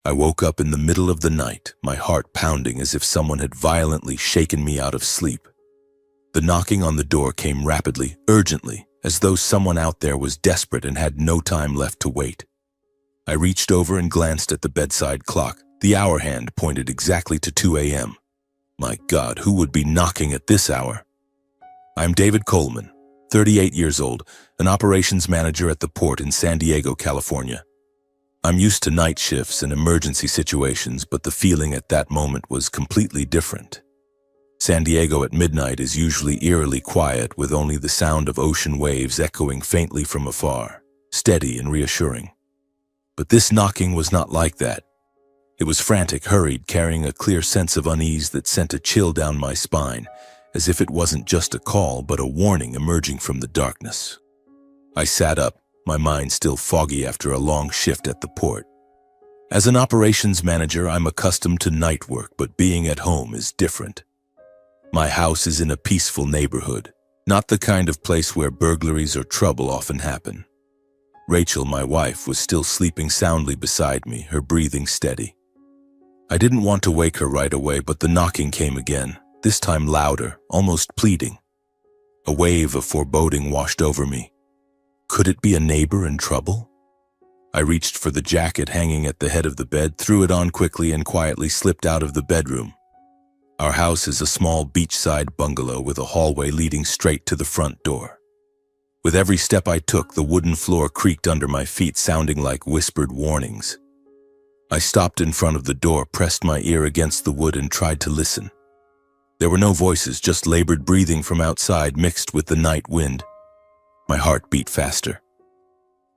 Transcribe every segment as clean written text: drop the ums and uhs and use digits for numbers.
I woke up in the middle of the night, my heart pounding as if someone had violently shaken me out of sleep. The knocking on the door came rapidly, urgently, as though someone out there was desperate and had no time left to wait. I reached over and glanced at the bedside clock. The hour hand pointed exactly to 2 a.m. My God, who would be knocking at this hour? I'm David Coleman, 38 years old, an operations manager at the port in San Diego, California. I'm used to night shifts and emergency situations, but the feeling at that moment was completely different. San Diego at midnight is usually eerily quiet, with only the sound of ocean waves echoing faintly from afar, steady and reassuring. But this knocking was not like that. It was frantic, hurried, carrying a clear sense of unease that sent a chill down my spine, as if it wasn't just a call but a warning emerging from the darkness. I sat up, my mind still foggy after a long shift at the port. As an operations manager, I'm accustomed to night work, but being at home is different. My house is in a peaceful neighborhood, not the kind of place where burglaries or trouble often happen. Rachel, my wife, was still sleeping soundly beside me, her breathing steady. I didn't want to wake her right away, but the knocking came again, this time louder, almost pleading. A wave of foreboding washed over me. Could it be a neighbor in trouble? I reached for the jacket hanging at the head of the bed, threw it on quickly, and quietly slipped out of the bedroom. Our house is a small beachside bungalow with a hallway leading straight to the front door. With every step I took, the wooden floor creaked under my feet, sounding like whispered warnings. I stopped in front of the door, pressed my ear against the wood, and tried to listen. There were no voices, just labored breathing from outside mixed with the night wind. My heart beat faster.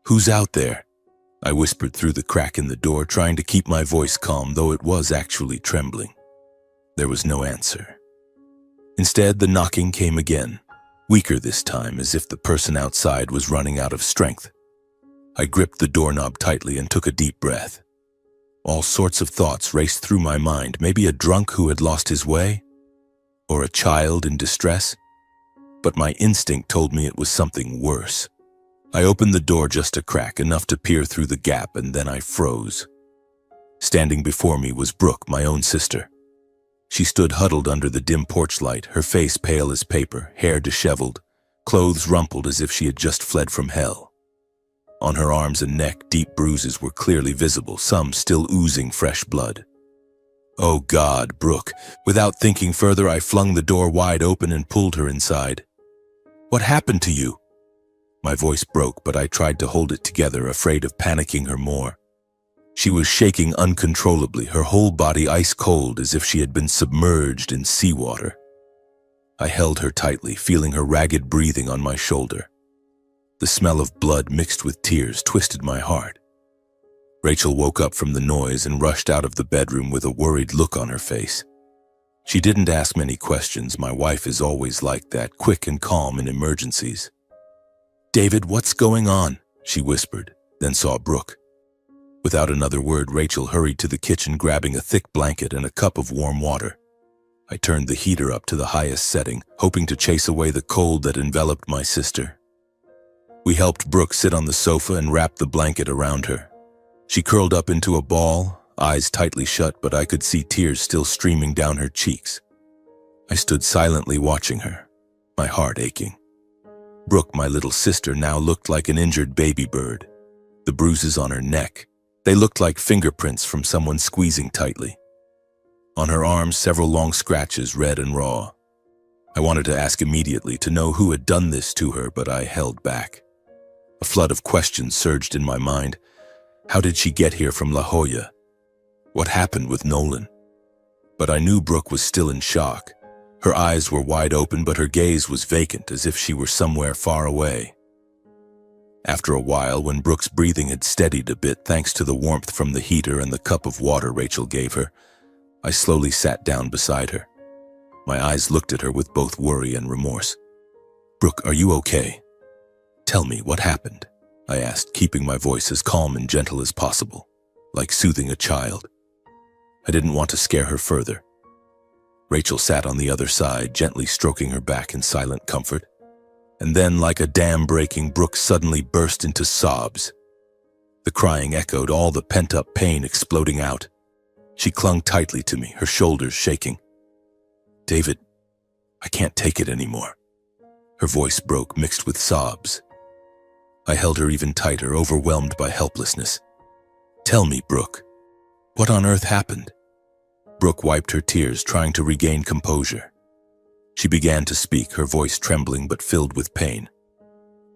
"Who's out there?" I whispered through the crack in the door, trying to keep my voice calm, though it was actually trembling. There was no answer. Instead, the knocking came again, weaker this time, as if the person outside was running out of strength. I gripped the doorknob tightly and took a deep breath. All sorts of thoughts raced through my mind, maybe a drunk who had lost his way, or a child in distress. But my instinct told me it was something worse. I opened the door just a crack, enough to peer through the gap, and then I froze. Standing before me was Brooke, my own sister. She stood huddled under the dim porch light, her face pale as paper, hair disheveled, clothes rumpled as if she had just fled from hell. On her arms and neck, deep bruises were clearly visible, some still oozing fresh blood. "Oh God, Brooke." Without thinking further, I flung the door wide open and pulled her inside. "What happened to you?" My voice broke, but I tried to hold it together, afraid of panicking her more. She was shaking uncontrollably, her whole body ice cold, as if she had been submerged in seawater. I held her tightly, feeling her ragged breathing on my shoulder. The smell of blood mixed with tears twisted my heart. Rachel woke up from the noise and rushed out of the bedroom with a worried look on her face. She didn't ask many questions. My wife is always like that, quick and calm in emergencies. "David, what's going on?" she whispered, then saw Brooke. Without another word, Rachel hurried to the kitchen, grabbing a thick blanket and a cup of warm water. I turned the heater up to the highest setting, hoping to chase away the cold that enveloped my sister. We helped Brooke sit on the sofa and wrapped the blanket around her. She curled up into a ball, eyes tightly shut, but I could see tears still streaming down her cheeks. I stood silently watching her, my heart aching. Brooke, my little sister, now looked like an injured baby bird. The bruises on her neck, they looked like fingerprints from someone squeezing tightly. On her arms, several long scratches, red and raw. I wanted to ask immediately to know who had done this to her, but I held back. A flood of questions surged in my mind. How did she get here from La Jolla? What happened with Nolan? But I knew Brooke was still in shock. Her eyes were wide open, but her gaze was vacant, as if she were somewhere far away. After a while, when Brooke's breathing had steadied a bit thanks to the warmth from the heater and the cup of water Rachel gave her, I slowly sat down beside her. My eyes looked at her with both worry and remorse. "Brooke, are you okay? Tell me what happened," I asked, keeping my voice as calm and gentle as possible, like soothing a child. I didn't want to scare her further. Rachel sat on the other side, gently stroking her back in silent comfort. And then, like a dam breaking, Brooke suddenly burst into sobs. The crying echoed, all the pent-up pain exploding out. She clung tightly to me, her shoulders shaking. "David, I can't take it anymore." Her voice broke, mixed with sobs. I held her even tighter, overwhelmed by helplessness. "Tell me, Brooke, what on earth happened?" Brooke wiped her tears, trying to regain composure. She began to speak, her voice trembling but filled with pain.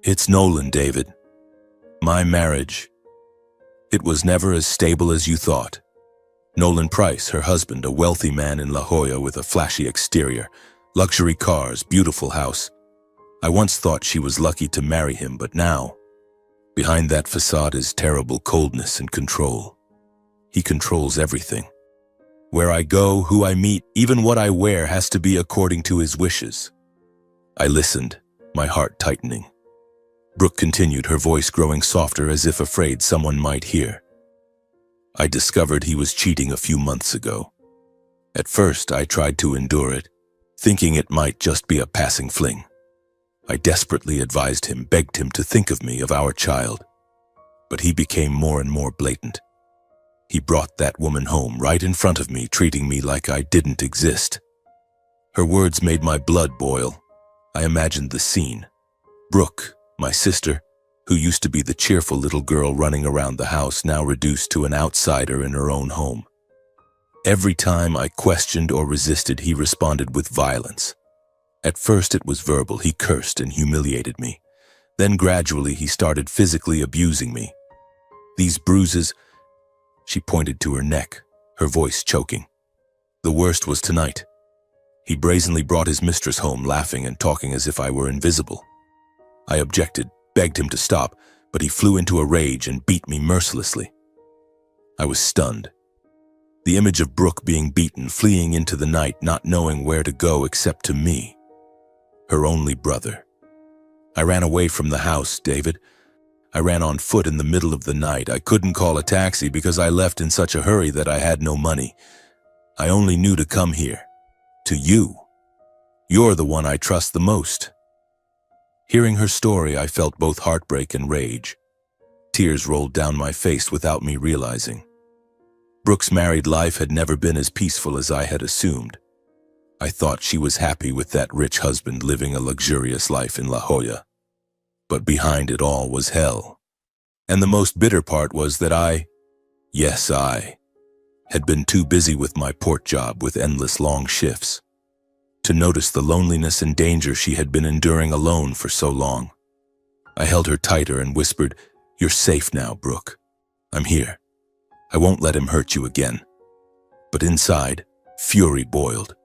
"It's Nolan, David. My marriage. It was never as stable as you thought. Nolan Price, her husband, a wealthy man in La Jolla with a flashy exterior, luxury cars, beautiful house. I once thought she was lucky to marry him, but now, behind that facade is terrible coldness and control. He controls everything. Where I go, who I meet, even what I wear has to be according to his wishes." I listened, my heart tightening. Brooke continued, her voice growing softer as if afraid someone might hear. "I discovered he was cheating a few months ago. At first, I tried to endure it, thinking it might just be a passing fling. I desperately advised him, begged him to think of me, of our child. But he became more and more blatant. He brought that woman home right in front of me, treating me like I didn't exist. Her words made my blood boil. I imagined the scene. Brooke, my sister, who used to be the cheerful little girl running around the house, now reduced to an outsider in her own home. Every time I questioned or resisted, he responded with violence. At first it was verbal. He cursed and humiliated me. Then gradually he started physically abusing me. These bruises, she pointed to her neck, her voice choking. The worst was tonight. He brazenly brought his mistress home, laughing and talking as if I were invisible. I objected, begged him to stop, but he flew into a rage and beat me mercilessly. I was stunned. The image of Brooke being beaten, fleeing into the night, not knowing where to go except to me, her only brother. I ran away from the house, David. I ran on foot in the middle of the night. I couldn't call a taxi because I left in such a hurry that I had no money. I only knew to come here. To you. You're the one I trust the most." Hearing her story, I felt both heartbreak and rage. Tears rolled down my face without me realizing. Brooke's married life had never been as peaceful as I had assumed. I thought she was happy with that rich husband living a luxurious life in La Jolla. But behind it all was hell. And the most bitter part was that I had been too busy with my port job with endless long shifts to notice the loneliness and danger she had been enduring alone for so long. I held her tighter and whispered, "You're safe now, Brooke. I'm here. I won't let him hurt you again." But inside, fury boiled.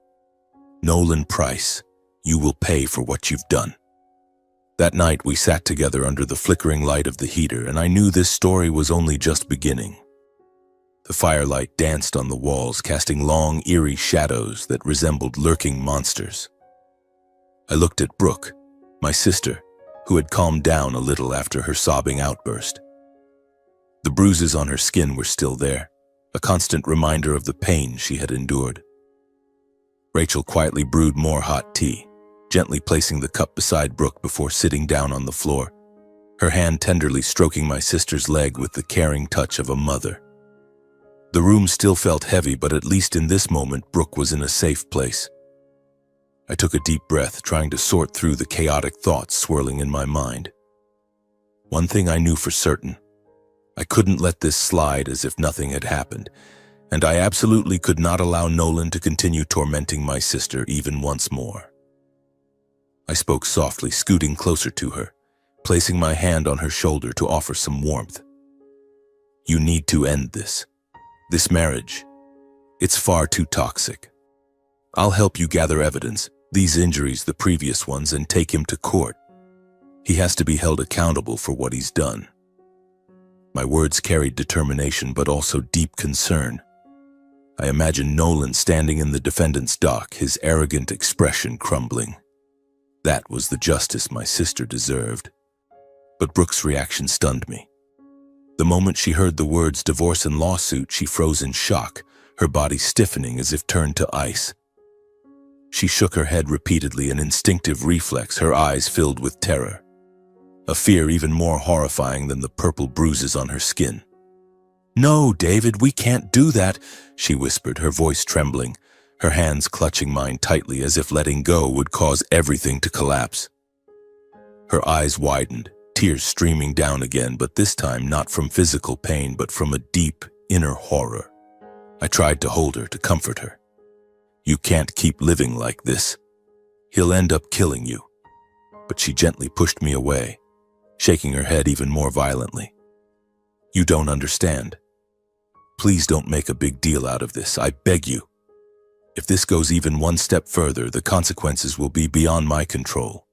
"Nolan Price, you will pay for what you've done." That night we sat together under the flickering light of the heater, and I knew this story was only just beginning. The firelight danced on the walls, casting long, eerie shadows that resembled lurking monsters. I looked at Brooke, my sister, who had calmed down a little after her sobbing outburst. The bruises on her skin were still there, a constant reminder of the pain she had endured. Rachel quietly brewed more hot tea, gently placing the cup beside Brooke before sitting down on the floor, her hand tenderly stroking my sister's leg with the caring touch of a mother. The room still felt heavy, but at least in this moment, Brooke was in a safe place. I took a deep breath, trying to sort through the chaotic thoughts swirling in my mind. One thing I knew for certain: I couldn't let this slide as if nothing had happened, and I absolutely could not allow Nolan to continue tormenting my sister even once more. I spoke softly, scooting closer to her, placing my hand on her shoulder to offer some warmth. "You need to end this. This marriage. It's far too toxic. I'll help you gather evidence, these injuries, the previous ones, and take him to court. He has to be held accountable for what he's done." My words carried determination, but also deep concern. I imagined Nolan standing in the defendant's dock, his arrogant expression crumbling. That was the justice my sister deserved. But Brooke's reaction stunned me. The moment she heard the words divorce and lawsuit, she froze in shock, her body stiffening as if turned to ice. She shook her head repeatedly, an instinctive reflex, her eyes filled with terror, a fear even more horrifying than the purple bruises on her skin. "No, David, we can't do that," she whispered, her voice trembling, her hands clutching mine tightly as if letting go would cause everything to collapse. Her eyes widened, tears streaming down again, but this time not from physical pain, but from a deep, inner horror. I tried to hold her, to comfort her. "You can't keep living like this. He'll end up killing you." But she gently pushed me away, shaking her head even more violently. "You don't understand. Please don't make a big deal out of this, I beg you. If this goes even one step further, the consequences will be beyond my control."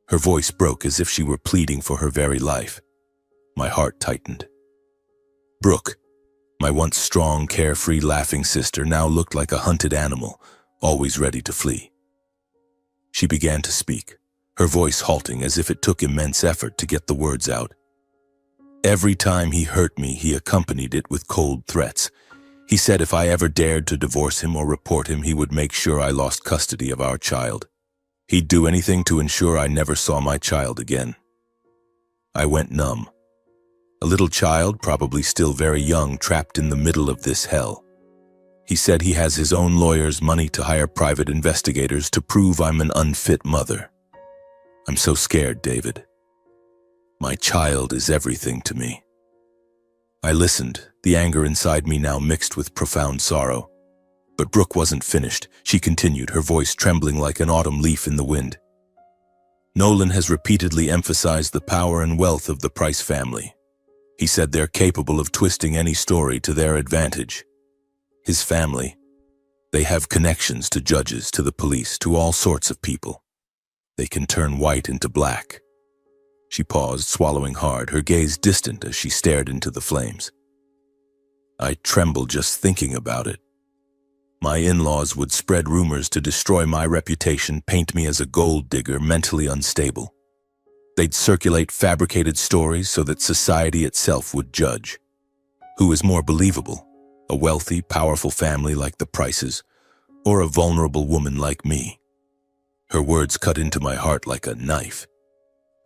Her voice broke as if she were pleading for her very life. My heart tightened. Brooke, my once strong, carefree, laughing sister, now looked like a hunted animal, always ready to flee. She began to speak, her voice halting as if it took immense effort to get the words out. "Every time he hurt me, he accompanied it with cold threats. He said if I ever dared to divorce him or report him, he would make sure I lost custody of our child. He'd do anything to ensure I never saw my child again." I went numb. A little child, probably still very young, trapped in the middle of this hell. He said he has his own lawyers, money to hire private investigators to prove I'm an unfit mother. I'm so scared, David. My child is everything to me. I listened, the anger inside me now mixed with profound sorrow. But Brooke wasn't finished. She continued, her voice trembling like an autumn leaf in the wind. "Nolan has repeatedly emphasized the power and wealth of the Price family. He said they're capable of twisting any story to their advantage. His family, they have connections to judges, to the police, to all sorts of people. They can turn white into black." She paused, swallowing hard, her gaze distant as she stared into the flames. I trembled just thinking about it. My in-laws would spread rumors to destroy my reputation, paint me as a gold digger, mentally unstable. They'd circulate fabricated stories so that society itself would judge. Who is more believable? A wealthy, powerful family like the Prices, or a vulnerable woman like me? Her words cut into my heart like a knife.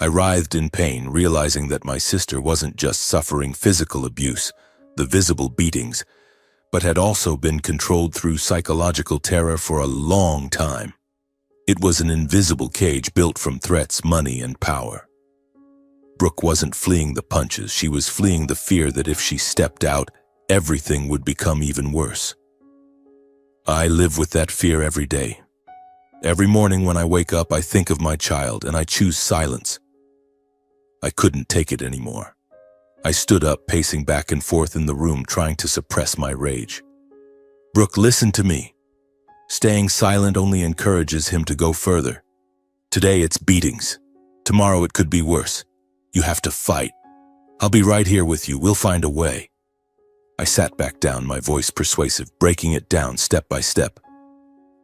I writhed in pain, realizing that my sister wasn't just suffering physical abuse, the visible beatings, but had also been controlled through psychological terror for a long time. It was an invisible cage built from threats, money, and power. Brooke wasn't fleeing the punches, she was fleeing the fear that if she stepped out, everything would become even worse. I live with that fear every day. Every morning when I wake up, I think of my child and I choose silence. I couldn't take it anymore. I stood up, pacing back and forth in the room, trying to suppress my rage. "Brooke, listen to me. Staying silent only encourages him to go further. Today it's beatings. Tomorrow it could be worse. You have to fight. I'll be right here with you. We'll find a way." I sat back down, my voice persuasive, breaking it down step by step.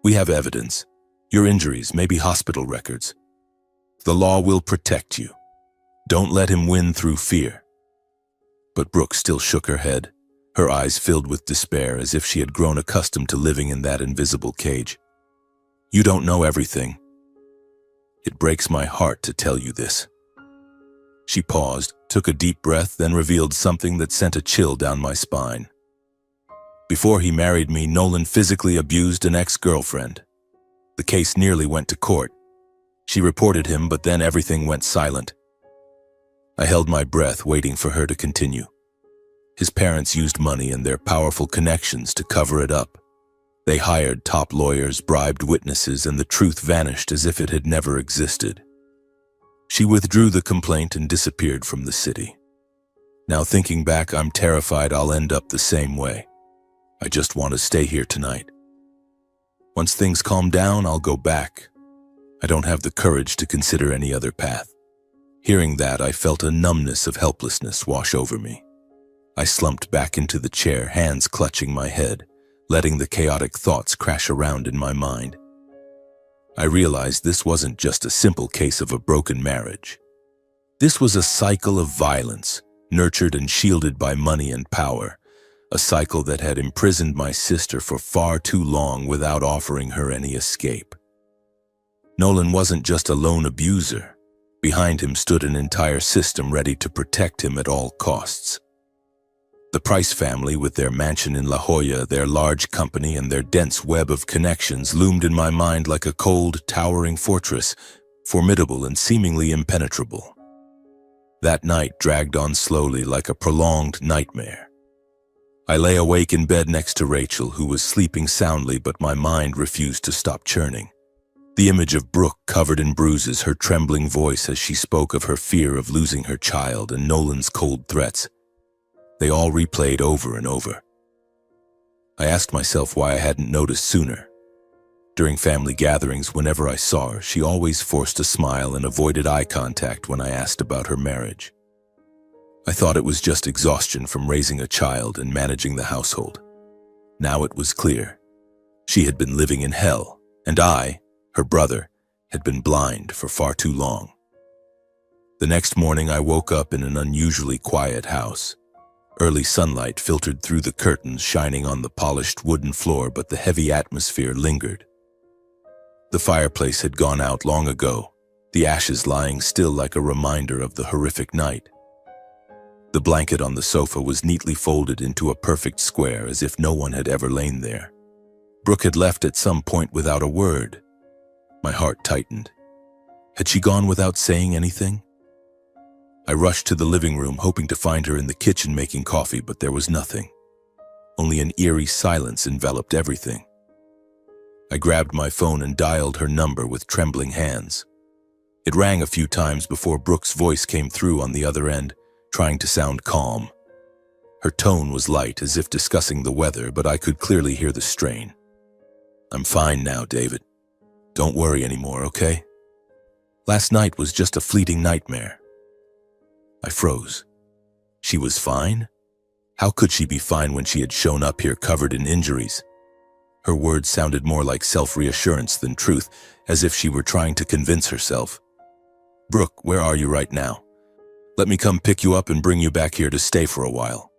"We have evidence. Your injuries, maybe hospital records. The law will protect you. Don't let him win through fear." But Brooke still shook her head, her eyes filled with despair as if she had grown accustomed to living in that invisible cage. "You don't know everything. It breaks my heart to tell you this." She paused, took a deep breath, then revealed something that sent a chill down my spine. "Before he married me, Nolan physically abused an ex-girlfriend. The case nearly went to court. She reported him, but then everything went silent." I held my breath, waiting for her to continue. His parents used money and their powerful connections to cover it up. They hired top lawyers, bribed witnesses, and the truth vanished as if it had never existed. She withdrew the complaint and disappeared from the city. Now thinking back, I'm terrified I'll end up the same way. I just want to stay here tonight. Once things calm down, I'll go back. I don't have the courage to consider any other path. Hearing that, I felt a numbness of helplessness wash over me. I slumped back into the chair, hands clutching my head, letting the chaotic thoughts crash around in my mind. I realized this wasn't just a simple case of a broken marriage. This was a cycle of violence, nurtured and shielded by money and power, a cycle that had imprisoned my sister for far too long without offering her any escape. Nolan wasn't just a lone abuser. Behind him stood an entire system ready to protect him at all costs. The Price family, with their mansion in La Jolla, their large company, and their dense web of connections, loomed in my mind like a cold, towering fortress, formidable and seemingly impenetrable. That night dragged on slowly like a prolonged nightmare. I lay awake in bed next to Rachel, who was sleeping soundly, but my mind refused to stop churning. The image of Brooke covered in bruises, her trembling voice as she spoke of her fear of losing her child, and Nolan's cold threats. They all replayed over and over. I asked myself why I hadn't noticed sooner. During family gatherings, whenever I saw her, she always forced a smile and avoided eye contact when I asked about her marriage. I thought it was just exhaustion from raising a child and managing the household. Now it was clear. She had been living in hell, and I, her brother, had been blind for far too long. The next morning I woke up in an unusually quiet house. Early sunlight filtered through the curtains, shining on the polished wooden floor, but the heavy atmosphere lingered. The fireplace had gone out long ago, the ashes lying still like a reminder of the horrific night. The blanket on the sofa was neatly folded into a perfect square, as if no one had ever lain there. Brooke had left at some point without a word. My heart tightened. Had she gone without saying anything? I rushed to the living room, hoping to find her in the kitchen making coffee, but there was nothing. Only an eerie silence enveloped everything. I grabbed my phone and dialed her number with trembling hands. It rang a few times before Brooke's voice came through on the other end, trying to sound calm. Her tone was light, as if discussing the weather, but I could clearly hear the strain. "I'm fine now, David. Don't worry anymore, okay? Last night was just a fleeting nightmare." I froze. She was fine? How could she be fine when she had shown up here covered in injuries? Her words sounded more like self-reassurance than truth, as if she were trying to convince herself. "Brooke, where are you right now? Let me come pick you up and bring you back here to stay for a while."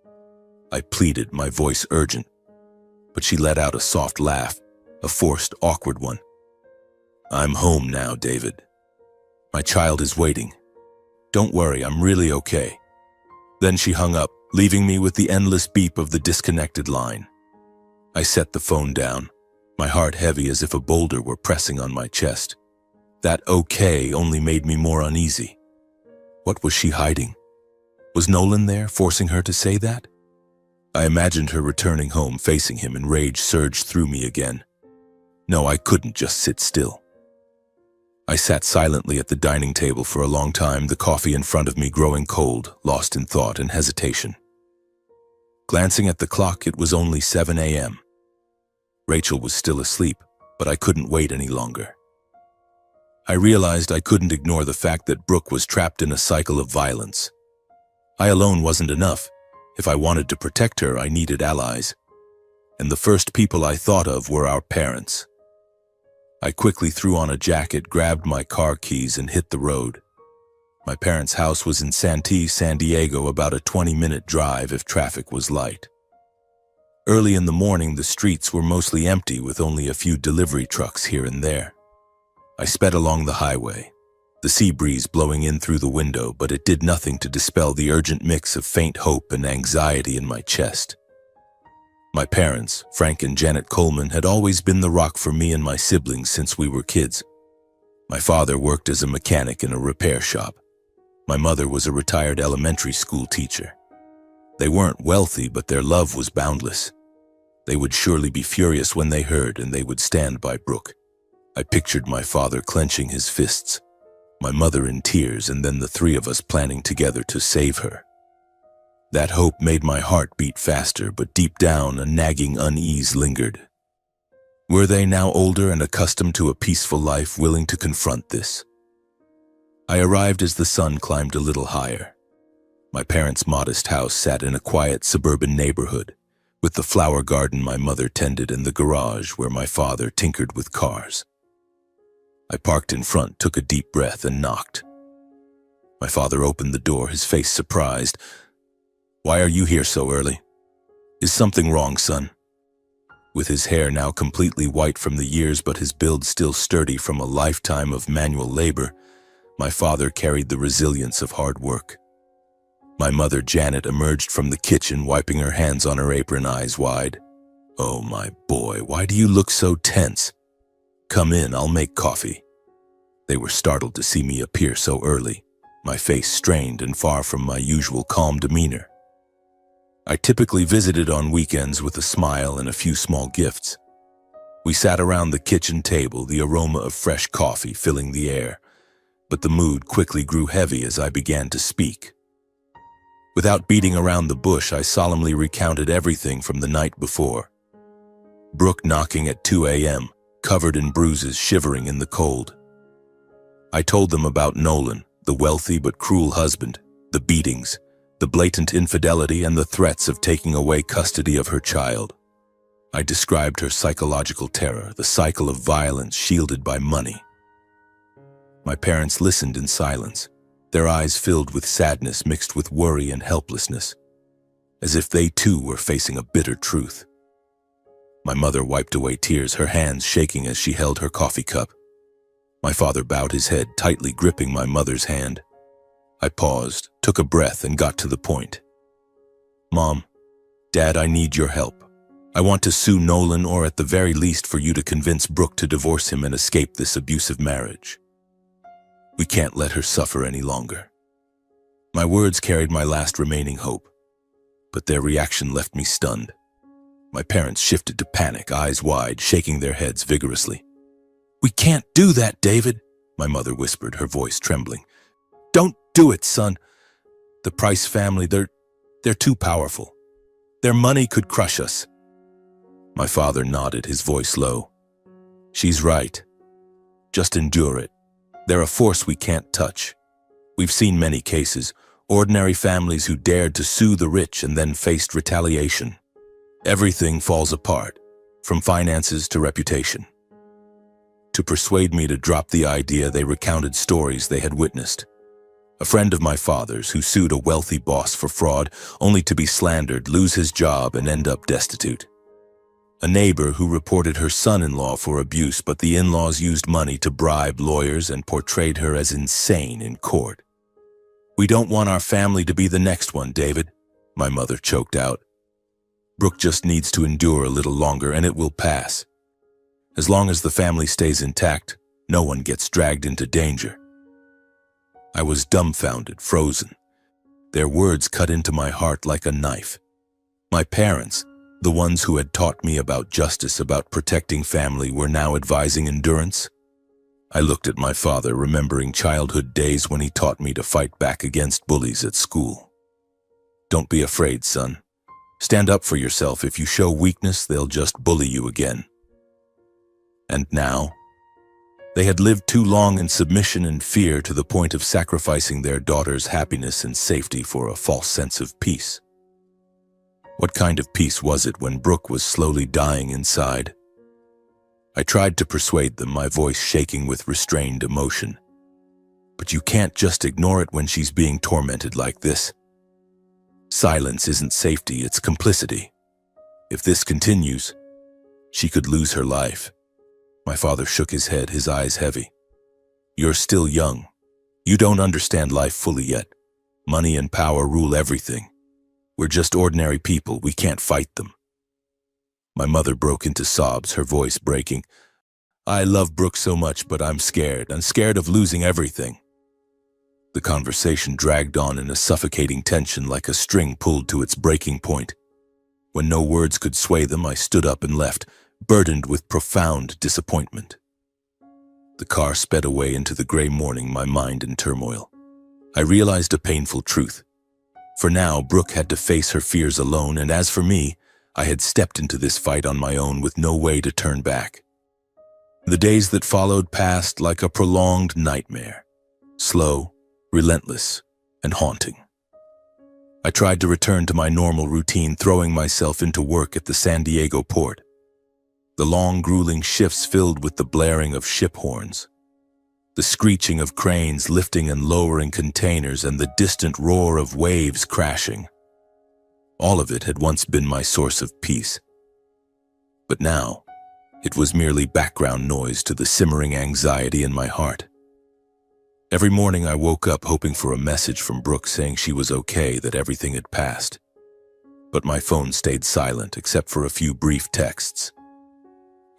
I pleaded, my voice urgent. But she let out a soft laugh, a forced, awkward one. "I'm home now, David. My child is waiting. Don't worry, I'm really okay." Then she hung up, leaving me with the endless beep of the disconnected line. I set the phone down, my heart heavy as if a boulder were pressing on my chest. That "okay" only made me more uneasy. What was she hiding? Was Nolan there, forcing her to say that? I imagined her returning home, facing him, and rage surged through me again. No, I couldn't just sit still. I sat silently at the dining table for a long time, the coffee in front of me growing cold, lost in thought and hesitation. Glancing at the clock, it was only 7 a.m. Rachel was still asleep, but I couldn't wait any longer. I realized I couldn't ignore the fact that Brooke was trapped in a cycle of violence. I alone wasn't enough. If I wanted to protect her, I needed allies. And the first people I thought of were our parents. I quickly threw on a jacket, grabbed my car keys, and hit the road. My parents' house was in Santee, San Diego, about a 20-minute drive if traffic was light. Early in the morning, the streets were mostly empty, with only a few delivery trucks here and there. I sped along the highway, the sea breeze blowing in through the window, but it did nothing to dispel the urgent mix of faint hope and anxiety in my chest. My parents, Frank and Janet Coleman, had always been the rock for me and my siblings since we were kids. My father worked as a mechanic in a repair shop. My mother was a retired elementary school teacher. They weren't wealthy, but their love was boundless. They would surely be furious when they heard, and they would stand by Brooke. I pictured my father clenching his fists, my mother in tears, and then the three of us planning together to save her. That hope made my heart beat faster, but deep down a nagging unease lingered. Were they now older and accustomed to a peaceful life, willing to confront this? I arrived as the sun climbed a little higher. My parents' modest house sat in a quiet suburban neighborhood, with the flower garden my mother tended and the garage where my father tinkered with cars. I parked in front, took a deep breath, and knocked. My father opened the door, his face surprised. "Why are you here so early? Is something wrong, son?" With his hair now completely white from the years but his build still sturdy from a lifetime of manual labor, my father carried the resilience of hard work. My mother, Janet, emerged from the kitchen, wiping her hands on her apron, eyes wide. "Oh, my boy, why do you look so tense? Come in, I'll make coffee." They were startled to see me appear so early, my face strained and far from my usual calm demeanor. I typically visited on weekends with a smile and a few small gifts. We sat around the kitchen table, the aroma of fresh coffee filling the air, but the mood quickly grew heavy as I began to speak. Without beating around the bush, I solemnly recounted everything from the night before. Brooke knocking at 2 a.m., covered in bruises, shivering in the cold. I told them about Nolan, the wealthy but cruel husband, the beatings, the blatant infidelity, and the threats of taking away custody of her child. I described her psychological terror, the cycle of violence shielded by money. My parents listened in silence, their eyes filled with sadness mixed with worry and helplessness, as if they too were facing a bitter truth. My mother wiped away tears, her hands shaking as she held her coffee cup. My father bowed his head, tightly gripping my mother's hand. I paused, took a breath, and got to the point. "Mom, Dad, I need your help. I want to sue Nolan, or at the very least for you to convince Brooke to divorce him and escape this abusive marriage. We can't let her suffer any longer." My words carried my last remaining hope, but their reaction left me stunned. My parents shifted to panic, eyes wide, shaking their heads vigorously. "We can't do that, David," my mother whispered, her voice trembling. "Don't do it, son. The Price family, they're too powerful. Their money could crush us." My father nodded, his voice low. "She's right. Just endure it. They're a force we can't touch. We've seen many cases, ordinary families who dared to sue the rich and then faced retaliation. Everything falls apart, from finances to reputation." To persuade me to drop the idea, they recounted stories they had witnessed. A friend of my father's who sued a wealthy boss for fraud, only to be slandered, lose his job, and end up destitute. A neighbor who reported her son-in-law for abuse, but the in-laws used money to bribe lawyers and portrayed her as insane in court. "We don't want our family to be the next one, David," my mother choked out. "Brooke just needs to endure a little longer, and it will pass. As long as the family stays intact, no one gets dragged into danger." I was dumbfounded, frozen. Their words cut into my heart like a knife. My parents, the ones who had taught me about justice, about protecting family, were now advising endurance. I looked at my father, remembering childhood days when he taught me to fight back against bullies at school. "Don't be afraid, son. Stand up for yourself. If you show weakness, they'll just bully you again." And now, they had lived too long in submission and fear, to the point of sacrificing their daughter's happiness and safety for a false sense of peace. What kind of peace was it when Brooke was slowly dying inside? I tried to persuade them, my voice shaking with restrained emotion. "But you can't just ignore it when she's being tormented like this. Silence isn't safety, it's complicity. If this continues, she could lose her life." My father shook his head, his eyes heavy. "You're still young. You don't understand life fully yet. Money and power rule everything. We're just ordinary people, we can't fight them." My mother broke into sobs, her voice breaking. "I love Brooke so much, but I'm scared. I'm scared of losing everything." The conversation dragged on in a suffocating tension, like a string pulled to its breaking point. When no words could sway them, I stood up and left, burdened with profound disappointment. The car sped away into the gray morning, my mind in turmoil. I realized a painful truth. For now, Brooke had to face her fears alone, and as for me, I had stepped into this fight on my own with no way to turn back. The days that followed passed like a prolonged nightmare, slow, relentless, and haunting. I tried to return to my normal routine, throwing myself into work at the San Diego port. The long, grueling shifts filled with the blaring of ship horns, the screeching of cranes lifting and lowering containers, and the distant roar of waves crashing. All of it had once been my source of peace. But now, it was merely background noise to the simmering anxiety in my heart. Every morning I woke up hoping for a message from Brooke saying she was okay, that everything had passed. But my phone stayed silent except for a few brief texts.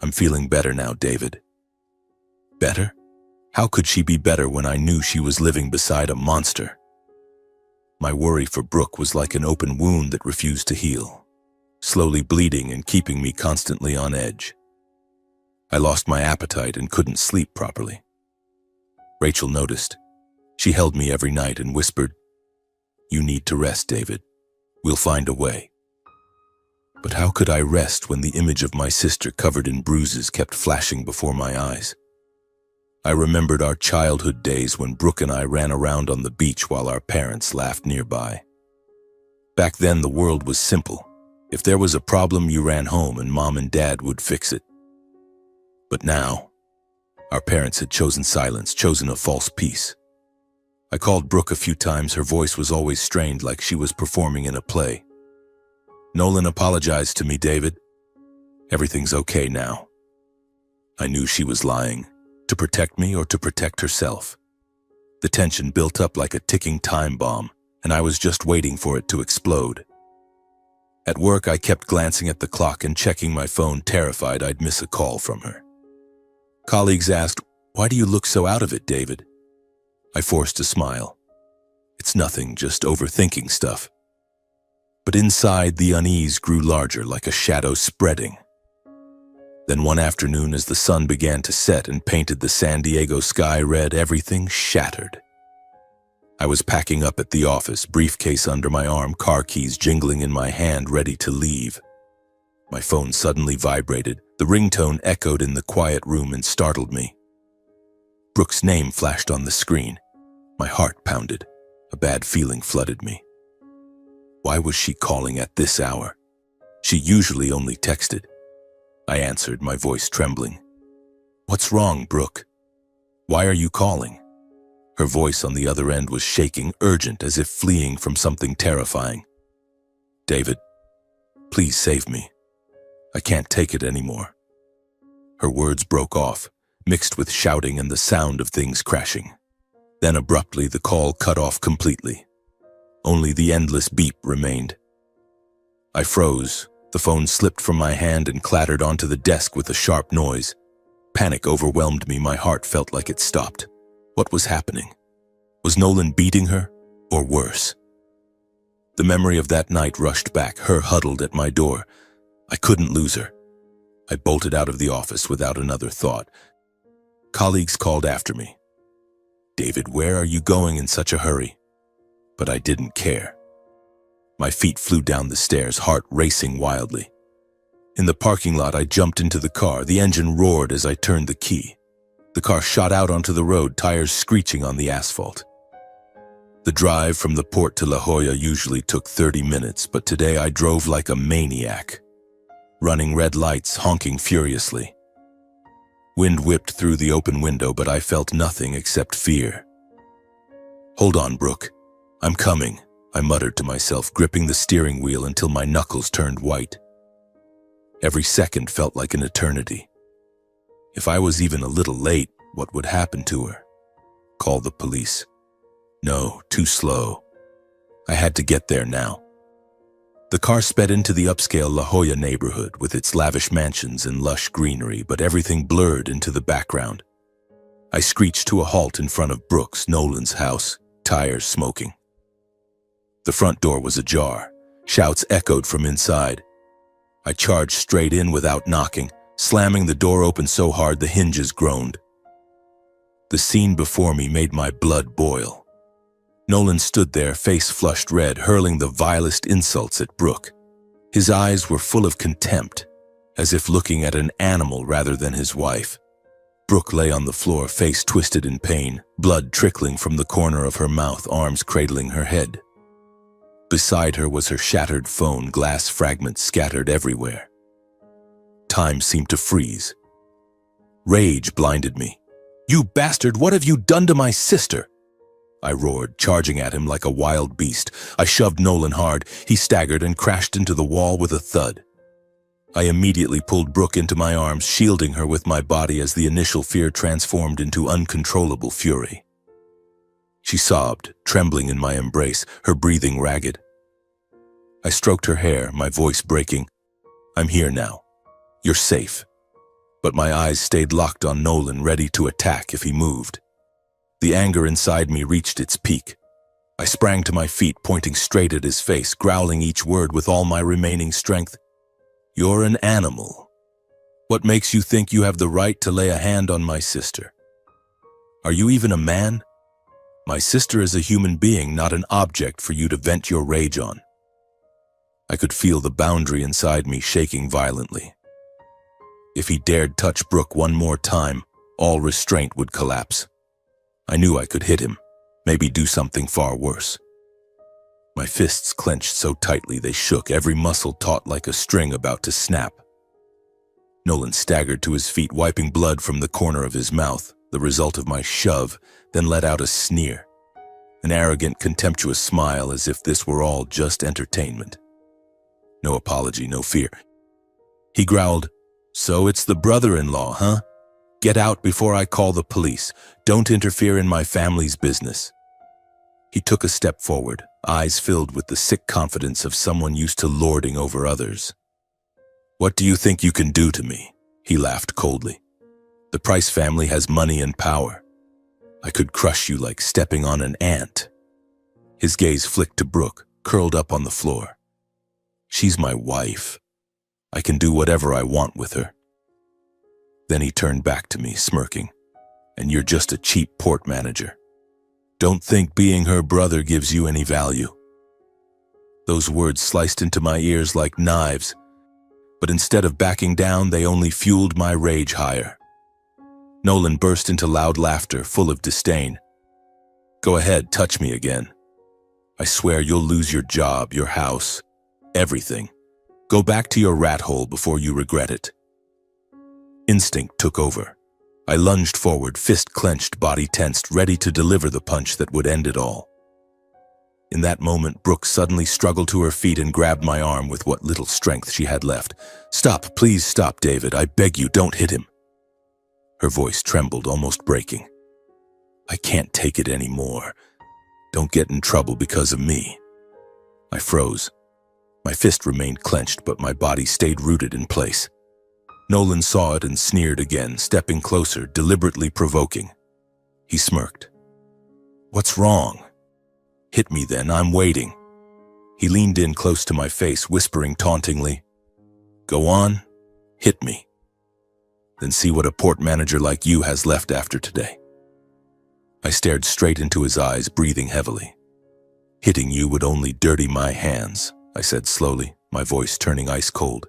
"I'm feeling better now, David." Better? How could she be better when I knew she was living beside a monster? My worry for Brooke was like an open wound that refused to heal, slowly bleeding and keeping me constantly on edge. I lost my appetite and couldn't sleep properly. Rachel noticed. She held me every night and whispered, "You need to rest, David. We'll find a way." But how could I rest when the image of my sister covered in bruises kept flashing before my eyes? I remembered our childhood days when Brooke and I ran around on the beach while our parents laughed nearby. Back then, the world was simple. If there was a problem, you ran home and Mom and Dad would fix it. But now, our parents had chosen silence, chosen a false peace. I called Brooke a few times. Her voice was always strained, like she was performing in a play. "Nolan apologized to me, David. Everything's okay now." I knew she was lying, to protect me or to protect herself. The tension built up like a ticking time bomb, and I was just waiting for it to explode. At work, I kept glancing at the clock and checking my phone, terrified I'd miss a call from her. Colleagues asked, "Why do you look so out of it, David?" I forced a smile. "It's nothing, just overthinking stuff." But inside, the unease grew larger, like a shadow spreading. Then one afternoon, as the sun began to set and painted the San Diego sky red, everything shattered. I was packing up at the office, briefcase under my arm, car keys jingling in my hand, ready to leave. My phone suddenly vibrated. The ringtone echoed in the quiet room and startled me. Brooke's name flashed on the screen. My heart pounded. A bad feeling flooded me. Why was she calling at this hour? She usually only texted. I answered, my voice trembling. "What's wrong, Brooke? Why are you calling?" Her voice on the other end was shaking, urgent, as if fleeing from something terrifying. "David, please save me. I can't take it anymore." Her words broke off, mixed with shouting and the sound of things crashing. Then abruptly, the call cut off completely. Only the endless beep remained. I froze. The phone slipped from my hand and clattered onto the desk with a sharp noise. Panic overwhelmed me. My heart felt like it stopped. What was happening? Was Nolan beating her? Or worse? The memory of that night rushed back, her huddled at my door. I couldn't lose her. I bolted out of the office without another thought. Colleagues called after me. "David, where are you going in such a hurry?" But I didn't care. My feet flew down the stairs, heart racing wildly. In the parking lot, I jumped into the car. The engine roared as I turned the key. The car shot out onto the road, tires screeching on the asphalt. The drive from the port to La Jolla usually took 30 minutes, but today I drove like a maniac. Running red lights, honking furiously. Wind whipped through the open window, but I felt nothing except fear. "Hold on, Brooke. I'm coming," I muttered to myself, gripping the steering wheel until my knuckles turned white. Every second felt like an eternity. If I was even a little late, what would happen to her? Call the police? No, too slow. I had to get there now. The car sped into the upscale La Jolla neighborhood with its lavish mansions and lush greenery, but everything blurred into the background. I screeched to a halt in front of Brooke's, Nolan's house, tires smoking. The front door was ajar. Shouts echoed from inside. I charged straight in without knocking, slamming the door open so hard the hinges groaned. The scene before me made my blood boil. Nolan stood there, face flushed red, hurling the vilest insults at Brooke. His eyes were full of contempt, as if looking at an animal rather than his wife. Brooke lay on the floor, face twisted in pain, blood trickling from the corner of her mouth, arms cradling her head. Beside her was her shattered phone, glass fragments scattered everywhere. Time seemed to freeze. Rage blinded me. "You bastard, what have you done to my sister?" I roared, charging at him like a wild beast. I shoved Nolan hard. He staggered and crashed into the wall with a thud. I immediately pulled Brooke into my arms, shielding her with my body as the initial fear transformed into uncontrollable fury. She sobbed, trembling in my embrace, her breathing ragged. I stroked her hair, my voice breaking. I'm here now. You're safe. But my eyes stayed locked on Nolan, ready to attack if he moved. The anger inside me reached its peak. I sprang to my feet, pointing straight at his face, growling each word with all my remaining strength. You're an animal. What makes you think you have the right to lay a hand on my sister? Are you even a man? My sister is a human being, not an object for you to vent your rage on. I could feel the boundary inside me shaking violently. If he dared touch Brooke one more time, all restraint would collapse. I knew I could hit him, maybe do something far worse. My fists clenched so tightly they shook, every muscle taut like a string about to snap. Nolan staggered to his feet, wiping blood from the corner of his mouth, the result of my shove, then let out a sneer. An arrogant, contemptuous smile, as if this were all just entertainment. No apology, no fear. He growled, "So it's the brother-in-law, huh? Get out before I call the police. Don't interfere in my family's business." He took a step forward, eyes filled with the sick confidence of someone used to lording over others. "What do you think you can do to me?" He laughed coldly. "The Price family has money and power. I could crush you like stepping on an ant." His gaze flicked to Brooke, curled up on the floor. "She's my wife. I can do whatever I want with her." Then he turned back to me, smirking. "And you're just a cheap port manager. Don't think being her brother gives you any value." Those words sliced into my ears like knives, but instead of backing down, they only fueled my rage higher. Nolan burst into loud laughter, full of disdain. "Go ahead, touch me again. I swear you'll lose your job, your house, everything. Go back to your rat hole before you regret it." Instinct took over. I lunged forward, fist clenched, body tensed, ready to deliver the punch that would end it all. In that moment, Brooke suddenly struggled to her feet and grabbed my arm with what little strength she had left. "Stop, please stop, David. I beg you, don't hit him." Her voice trembled, almost breaking. "I can't take it anymore. Don't get in trouble because of me." I froze. My fist remained clenched, but my body stayed rooted in place. Nolan saw it and sneered again, stepping closer, deliberately provoking. He smirked. "What's wrong?" "Hit me then, I'm waiting." He leaned in close to my face, whispering tauntingly, "Go on, hit me. Then see what a port manager like you has left after today." I stared straight into his eyes, breathing heavily. "Hitting you would only dirty my hands," I said slowly, my voice turning ice cold.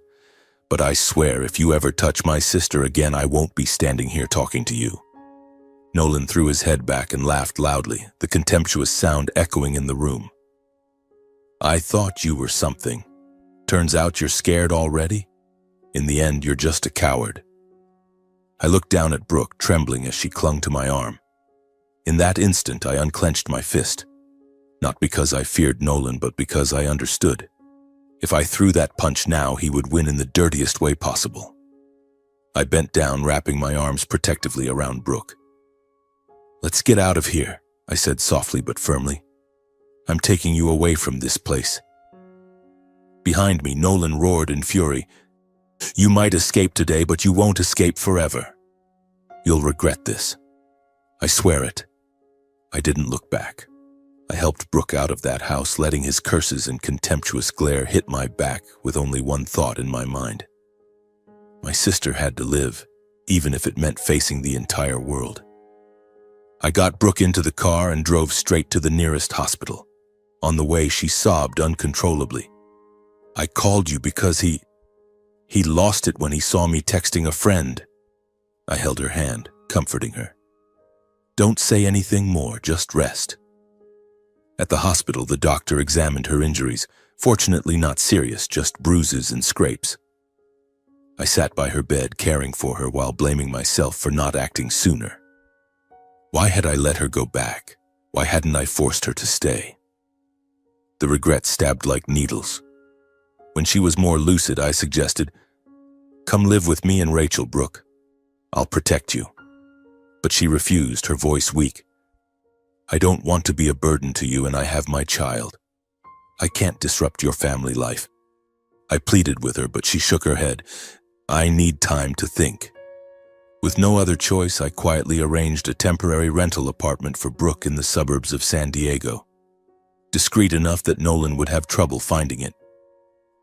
"But I swear if you ever touch my sister again, I won't be standing here talking to you." Nolan threw his head back and laughed loudly, the contemptuous sound echoing in the room. "I thought you were something. Turns out you're scared already? In the end, you're just a coward." I looked down at Brooke, trembling as she clung to my arm. In that instant, I unclenched my fist. Not because I feared Nolan, but because I understood. If I threw that punch now, he would win in the dirtiest way possible. I bent down, wrapping my arms protectively around Brooke. "Let's get out of here," I said softly but firmly. "I'm taking you away from this place." Behind me, Nolan roared in fury. "You might escape today, but you won't escape forever. You'll regret this. I swear it." I didn't look back. I helped Brooke out of that house, letting his curses and contemptuous glare hit my back with only one thought in my mind. My sister had to live, even if it meant facing the entire world. I got Brooke into the car and drove straight to the nearest hospital. On the way, she sobbed uncontrollably. "I called you because he lost it when he saw me texting a friend." I held her hand, comforting her. "Don't say anything more, just rest." At the hospital, the doctor examined her injuries, fortunately not serious, just bruises and scrapes. I sat by her bed, caring for her while blaming myself for not acting sooner. Why had I let her go back? Why hadn't I forced her to stay? The regret stabbed like needles. When she was more lucid, I suggested, "Come live with me and Rachel, Brooke. I'll protect you." But she refused, her voice weak. I don't want to be a burden to you, and I have my child. I can't disrupt your family life. I pleaded with her, but she shook her head. I need time to think. With no other choice, I quietly arranged a temporary rental apartment for Brooke in the suburbs of San Diego. Discreet enough that Nolan would have trouble finding it.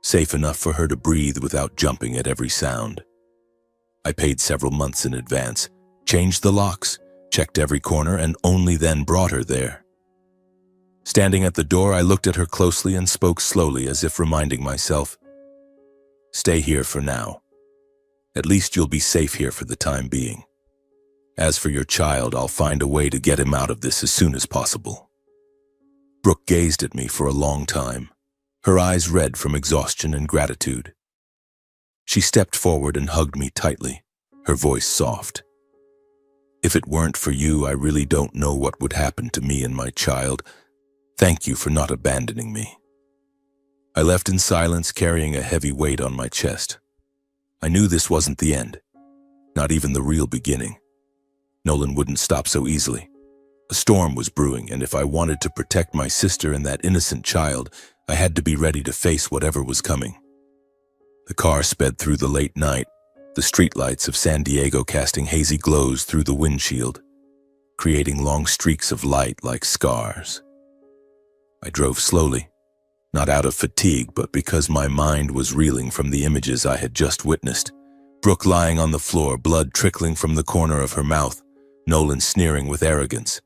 Safe enough for her to breathe without jumping at every sound. I paid several months in advance, changed the locks, checked every corner, and only then brought her there. Standing at the door, I looked at her closely and spoke slowly, as if reminding myself, "Stay here for now. At least you'll be safe here for the time being. As for your child, I'll find a way to get him out of this as soon as possible." Brooke gazed at me for a long time, her eyes red from exhaustion and gratitude. She stepped forward and hugged me tightly, her voice soft. "If it weren't for you, I really don't know what would happen to me and my child. Thank you for not abandoning me." I left in silence, carrying a heavy weight on my chest. I knew this wasn't the end, not even the real beginning. Nolan wouldn't stop so easily. A storm was brewing, and if I wanted to protect my sister and that innocent child, I had to be ready to face whatever was coming. The car sped through the late night, the streetlights of San Diego casting hazy glows through the windshield, creating long streaks of light like scars. I drove slowly, not out of fatigue, but because my mind was reeling from the images I had just witnessed. Brooke lying on the floor, blood trickling from the corner of her mouth, Nolan sneering with arrogance.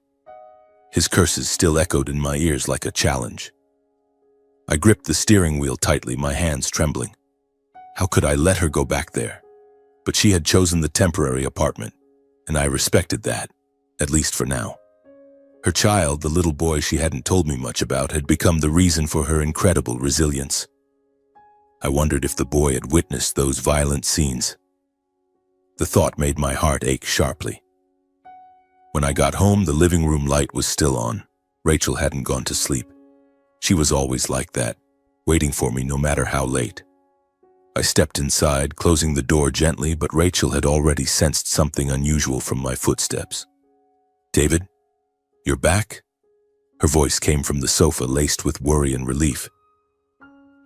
His curses still echoed in my ears like a challenge. I gripped the steering wheel tightly, my hands trembling. How could I let her go back there? But she had chosen the temporary apartment, and I respected that, at least for now. Her child, the little boy she hadn't told me much about, had become the reason for her incredible resilience. I wondered if the boy had witnessed those violent scenes. The thought made my heart ache sharply. When I got home, the living room light was still on. Rachel hadn't gone to sleep. She was always like that, waiting for me no matter how late. I stepped inside, closing the door gently, but Rachel had already sensed something unusual from my footsteps. "David, you're back?" Her voice came from the sofa, laced with worry and relief.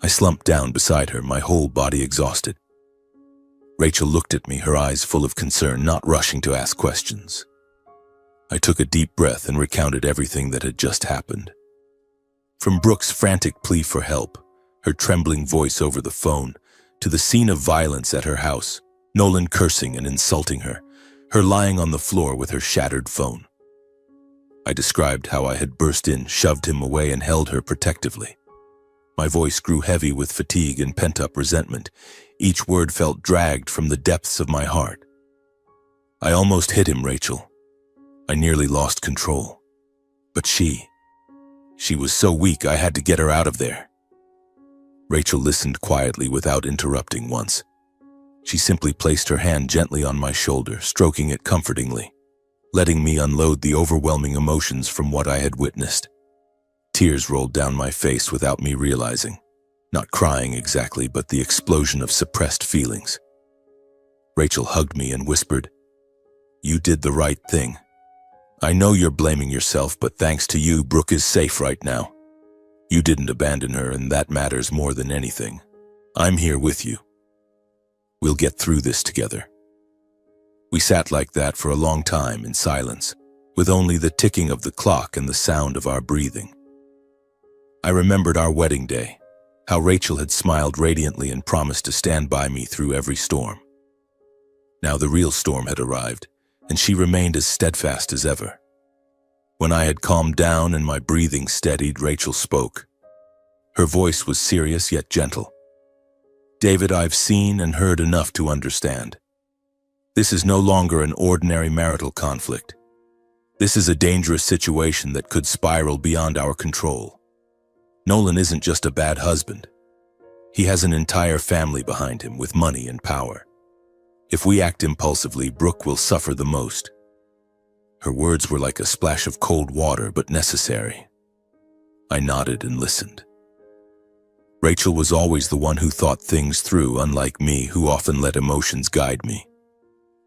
I slumped down beside her, my whole body exhausted. Rachel looked at me, her eyes full of concern, not rushing to ask questions. I took a deep breath and recounted everything that had just happened. From Brooke's frantic plea for help, her trembling voice over the phone, to the scene of violence at her house, Nolan cursing and insulting her, her lying on the floor with her shattered phone. I described how I had burst in, shoved him away, and held her protectively. My voice grew heavy with fatigue and pent-up resentment. Each word felt dragged from the depths of my heart. "I almost hit him, Rachel. I nearly lost control. But she was so weak I had to get her out of there." Rachel listened quietly without interrupting once. She simply placed her hand gently on my shoulder, stroking it comfortingly, letting me unload the overwhelming emotions from what I had witnessed. Tears rolled down my face without me realizing. Not crying exactly, but the explosion of suppressed feelings. Rachel hugged me and whispered, "You did the right thing. I know you're blaming yourself, but thanks to you, Brooke is safe right now. You didn't abandon her, and that matters more than anything. I'm here with you. We'll get through this together." We sat like that for a long time in silence, with only the ticking of the clock and the sound of our breathing. I remembered our wedding day, how Rachel had smiled radiantly and promised to stand by me through every storm. Now the real storm had arrived, and she remained as steadfast as ever. When I had calmed down and my breathing steadied, Rachel spoke. Her voice was serious yet gentle. "David, I've seen and heard enough to understand. This is no longer an ordinary marital conflict. This is a dangerous situation that could spiral beyond our control. Nolan isn't just a bad husband. He has an entire family behind him with money and power. If we act impulsively, Brooke will suffer the most." Her words were like a splash of cold water, but necessary. I nodded and listened. Rachel was always the one who thought things through, unlike me, who often let emotions guide me.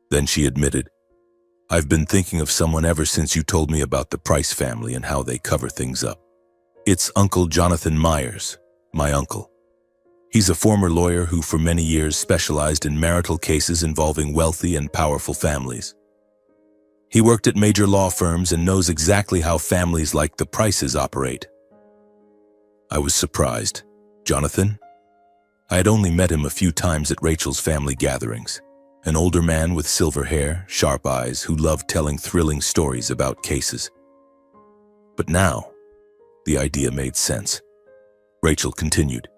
Then she admitted, I've been thinking of someone ever since you told me about the Price family and how they cover things up. It's Uncle Jonathan Myers, my uncle. He's a former lawyer who for many years specialized in marital cases involving wealthy and powerful families. He worked at major law firms and knows exactly how families like the Prices operate. I was surprised. Jonathan? I had only met him a few times at Rachel's family gatherings. An older man with silver hair, sharp eyes, who loved telling thrilling stories about cases. But now, the idea made sense. Rachel continued.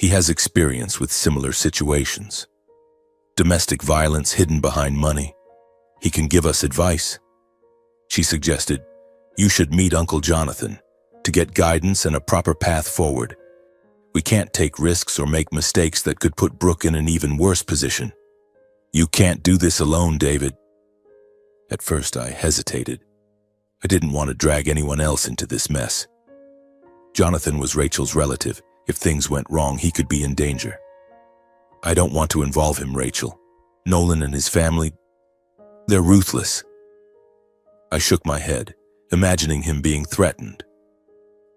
He has experience with similar situations. Domestic violence hidden behind money. He can give us advice. She suggested, you should meet Uncle Jonathan to get guidance and a proper path forward. We can't take risks or make mistakes that could put Brooke in an even worse position. You can't do this alone, David. At first I hesitated. I didn't want to drag anyone else into this mess. Jonathan was Rachel's relative. If things went wrong, he could be in danger. I don't want to involve him, Rachel. Nolan and his family, they're ruthless. I shook my head, imagining him being threatened.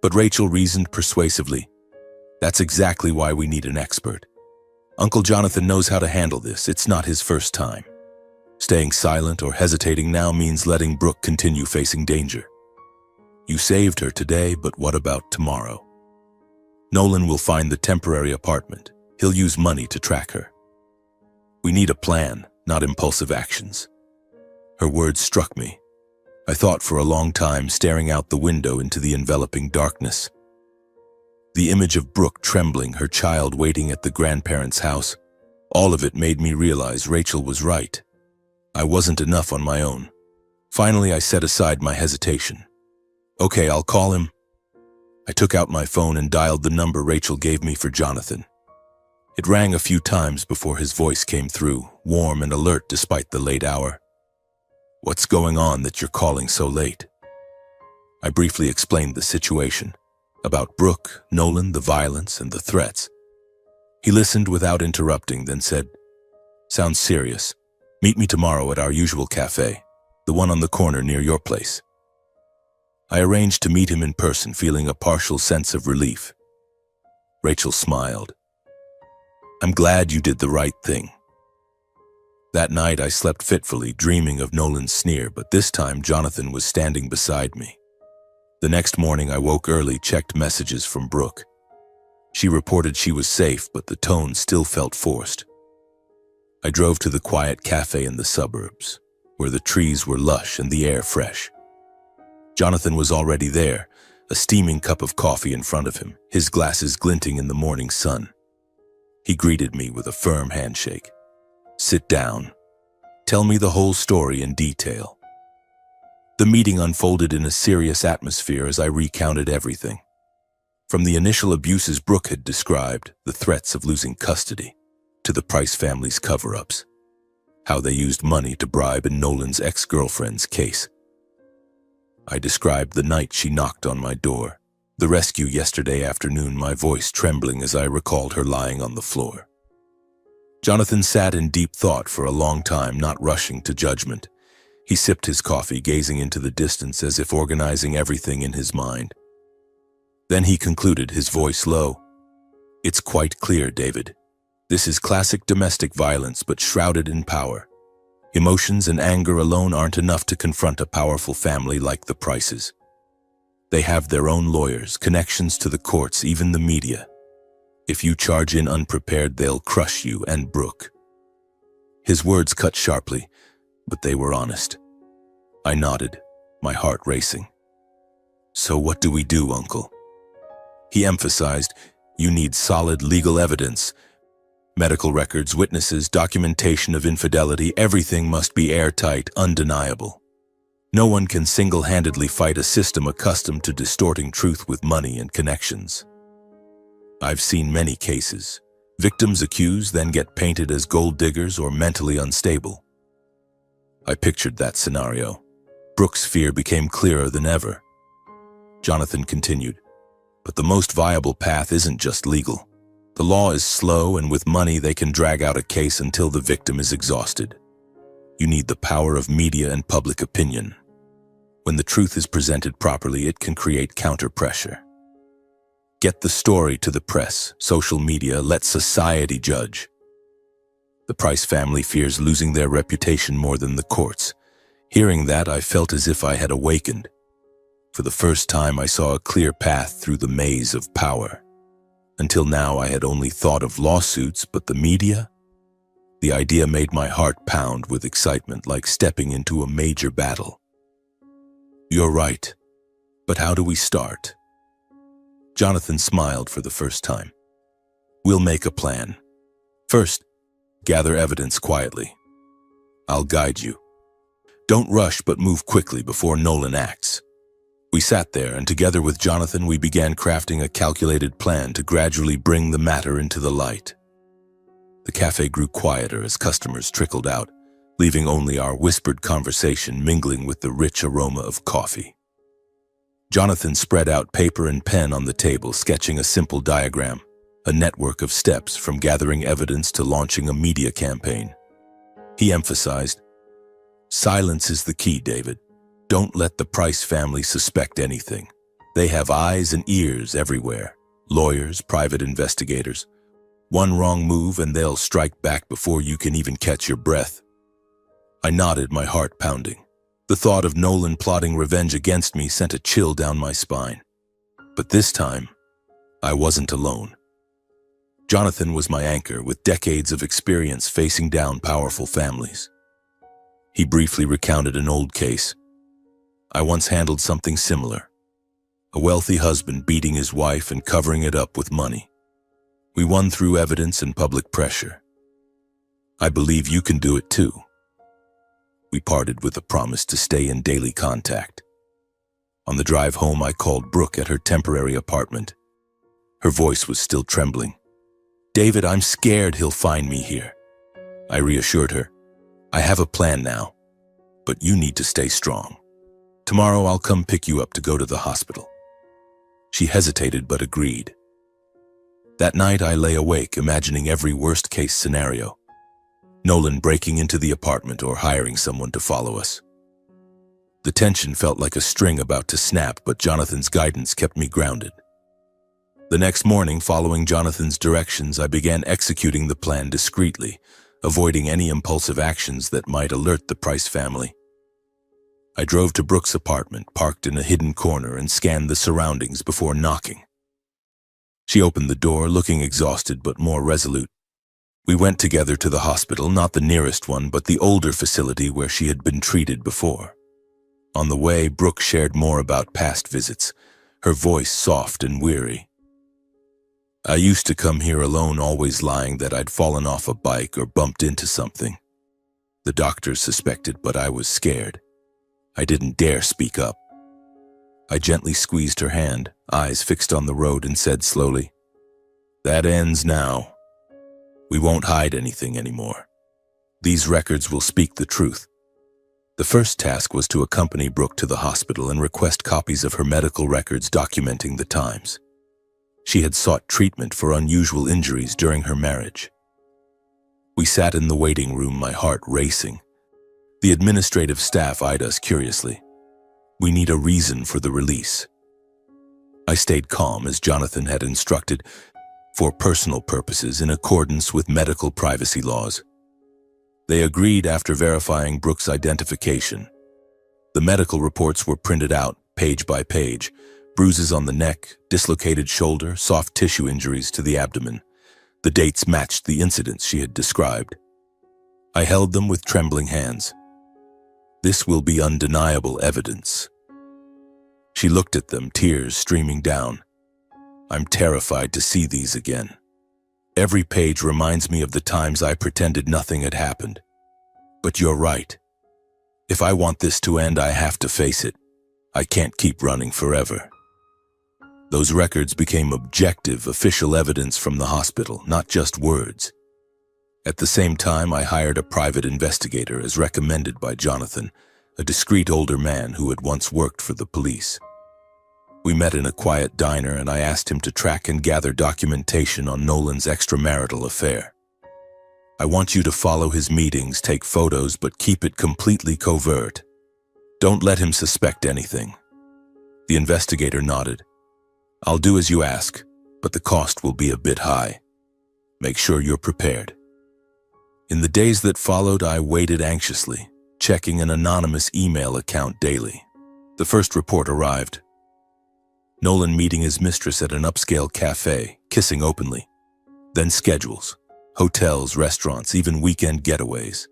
But Rachel reasoned persuasively. That's exactly why we need an expert. Uncle Jonathan knows how to handle this. It's not his first time. Staying silent or hesitating now means letting Brooke continue facing danger. You saved her today, but what about tomorrow? Nolan will find the temporary apartment. He'll use money to track her. We need a plan, not impulsive actions. Her words struck me. I thought for a long time, staring out the window into the enveloping darkness. The image of Brooke trembling, her child waiting at the grandparents' house, all of it made me realize Rachel was right. I wasn't enough on my own. Finally, I set aside my hesitation. Okay, I'll call him. I took out my phone and dialed the number Rachel gave me for Jonathan. It rang a few times before his voice came through, warm and alert despite the late hour. What's going on that you're calling so late? I briefly explained the situation. About Brooke, Nolan, the violence, and the threats. He listened without interrupting, then said, Sounds serious. Meet me tomorrow at our usual cafe, the one on the corner near your place. I arranged to meet him in person, feeling a partial sense of relief. Rachel smiled. I'm glad you did the right thing. That night I slept fitfully, dreaming of Nolan's sneer, but this time Jonathan was standing beside me. The next morning I woke early, checked messages from Brooke. She reported she was safe, but the tone still felt forced. I drove to the quiet cafe in the suburbs, where the trees were lush and the air fresh. Jonathan was already there, a steaming cup of coffee in front of him, his glasses glinting in the morning sun. He greeted me with a firm handshake. Sit down. Tell me the whole story in detail. The meeting unfolded in a serious atmosphere as I recounted everything. From the initial abuses Brooke had described, the threats of losing custody, to the Price family's cover-ups, how they used money to bribe in Nolan's ex-girlfriend's case. I described the night she knocked on my door, the rescue yesterday afternoon, my voice trembling as I recalled her lying on the floor. Jonathan sat in deep thought for a long time, not rushing to judgment. He sipped his coffee, gazing into the distance as if organizing everything in his mind. Then he concluded, his voice low. It's quite clear, David. This is classic domestic violence, but shrouded in power. Emotions and anger alone aren't enough to confront a powerful family like the Prices. They have their own lawyers, connections to the courts, even the media. If you charge in unprepared, they'll crush you and Brooke. His words cut sharply, but they were honest. I nodded, my heart racing. So what do we do, Uncle? He emphasized, you need solid legal evidence. Medical records, witnesses, documentation of infidelity, everything must be airtight, undeniable. No one can single-handedly fight a system accustomed to distorting truth with money and connections. I've seen many cases. Victims accused then get painted as gold diggers or mentally unstable. I pictured that scenario. Brooke's fear became clearer than ever. Jonathan continued, but the most viable path isn't just legal. The law is slow, and with money they can drag out a case until the victim is exhausted. You need the power of media and public opinion. When the truth is presented properly, it can create counter-pressure. Get the story to the press, social media, let society judge. The Price family fears losing their reputation more than the courts. Hearing that, I felt as if I had awakened. For the first time, I saw a clear path through the maze of power. Until now, I had only thought of lawsuits, but the media? The idea made my heart pound with excitement, like stepping into a major battle. You're right, but how do we start? Jonathan smiled for the first time. We'll make a plan. First, gather evidence quietly. I'll guide you. Don't rush, but move quickly before Nolan acts. We sat there, and together with Jonathan, we began crafting a calculated plan to gradually bring the matter into the light. The cafe grew quieter as customers trickled out, leaving only our whispered conversation mingling with the rich aroma of coffee. Jonathan spread out paper and pen on the table, sketching a simple diagram, a network of steps from gathering evidence to launching a media campaign. He emphasized, "Silence is the key, David. Don't let the Price family suspect anything. They have eyes and ears everywhere. Lawyers, private investigators. One wrong move and they'll strike back before you can even catch your breath." I nodded, my heart pounding. The thought of Nolan plotting revenge against me sent a chill down my spine. But this time, I wasn't alone. Jonathan was my anchor, with decades of experience facing down powerful families. He briefly recounted an old case. I once handled something similar. A wealthy husband beating his wife and covering it up with money. We won through evidence and public pressure. I believe you can do it too. We parted with a promise to stay in daily contact. On the drive home, I called Brooke at her temporary apartment. Her voice was still trembling. "David, I'm scared he'll find me here." I reassured her. "I have a plan now, but you need to stay strong. Tomorrow I'll come pick you up to go to the hospital." She hesitated but agreed. That night I lay awake, imagining every worst-case scenario. Nolan breaking into the apartment or hiring someone to follow us. The tension felt like a string about to snap, but Jonathan's guidance kept me grounded. The next morning, following Jonathan's directions, I began executing the plan discreetly, avoiding any impulsive actions that might alert the Price family. I drove to Brooke's apartment, parked in a hidden corner, and scanned the surroundings before knocking. She opened the door, looking exhausted but more resolute. We went together to the hospital, not the nearest one, but the older facility where she had been treated before. On the way, Brooke shared more about past visits, her voice soft and weary. "I used to come here alone, always lying that I'd fallen off a bike or bumped into something. The doctors suspected, but I was scared. I didn't dare speak up." I gently squeezed her hand, eyes fixed on the road, and said slowly, "That ends now. We won't hide anything anymore. These records will speak the truth." The first task was to accompany Brooke to the hospital and request copies of her medical records documenting the times. She had sought treatment for unusual injuries during her marriage. We sat in the waiting room, my heart racing. The administrative staff eyed us curiously. "We need a reason for the release." I stayed calm as Jonathan had instructed, for personal purposes in accordance with medical privacy laws. They agreed after verifying Brooke's identification. The medical reports were printed out, page by page, bruises on the neck, dislocated shoulder, soft tissue injuries to the abdomen. The dates matched the incidents she had described. I held them with trembling hands. "This will be undeniable evidence." She looked at them, tears streaming down. "I'm terrified to see these again. Every page reminds me of the times I pretended nothing had happened. But you're right. If I want this to end, I have to face it. I can't keep running forever." Those records became objective, official evidence from the hospital, not just words. At the same time, I hired a private investigator as recommended by Jonathan, a discreet older man who had once worked for the police. We met in a quiet diner and I asked him to track and gather documentation on Nolan's extramarital affair. I want you to follow his meetings, take photos, but keep it completely covert. Don't let him suspect anything." The investigator nodded. "I'll do as you ask, but the cost will be a bit high. Make sure you're prepared." In the days that followed, I waited anxiously, checking an anonymous email account daily. The first report arrived. Nolan meeting his mistress at an upscale cafe, kissing openly. Then schedules, hotels, restaurants, even weekend getaways.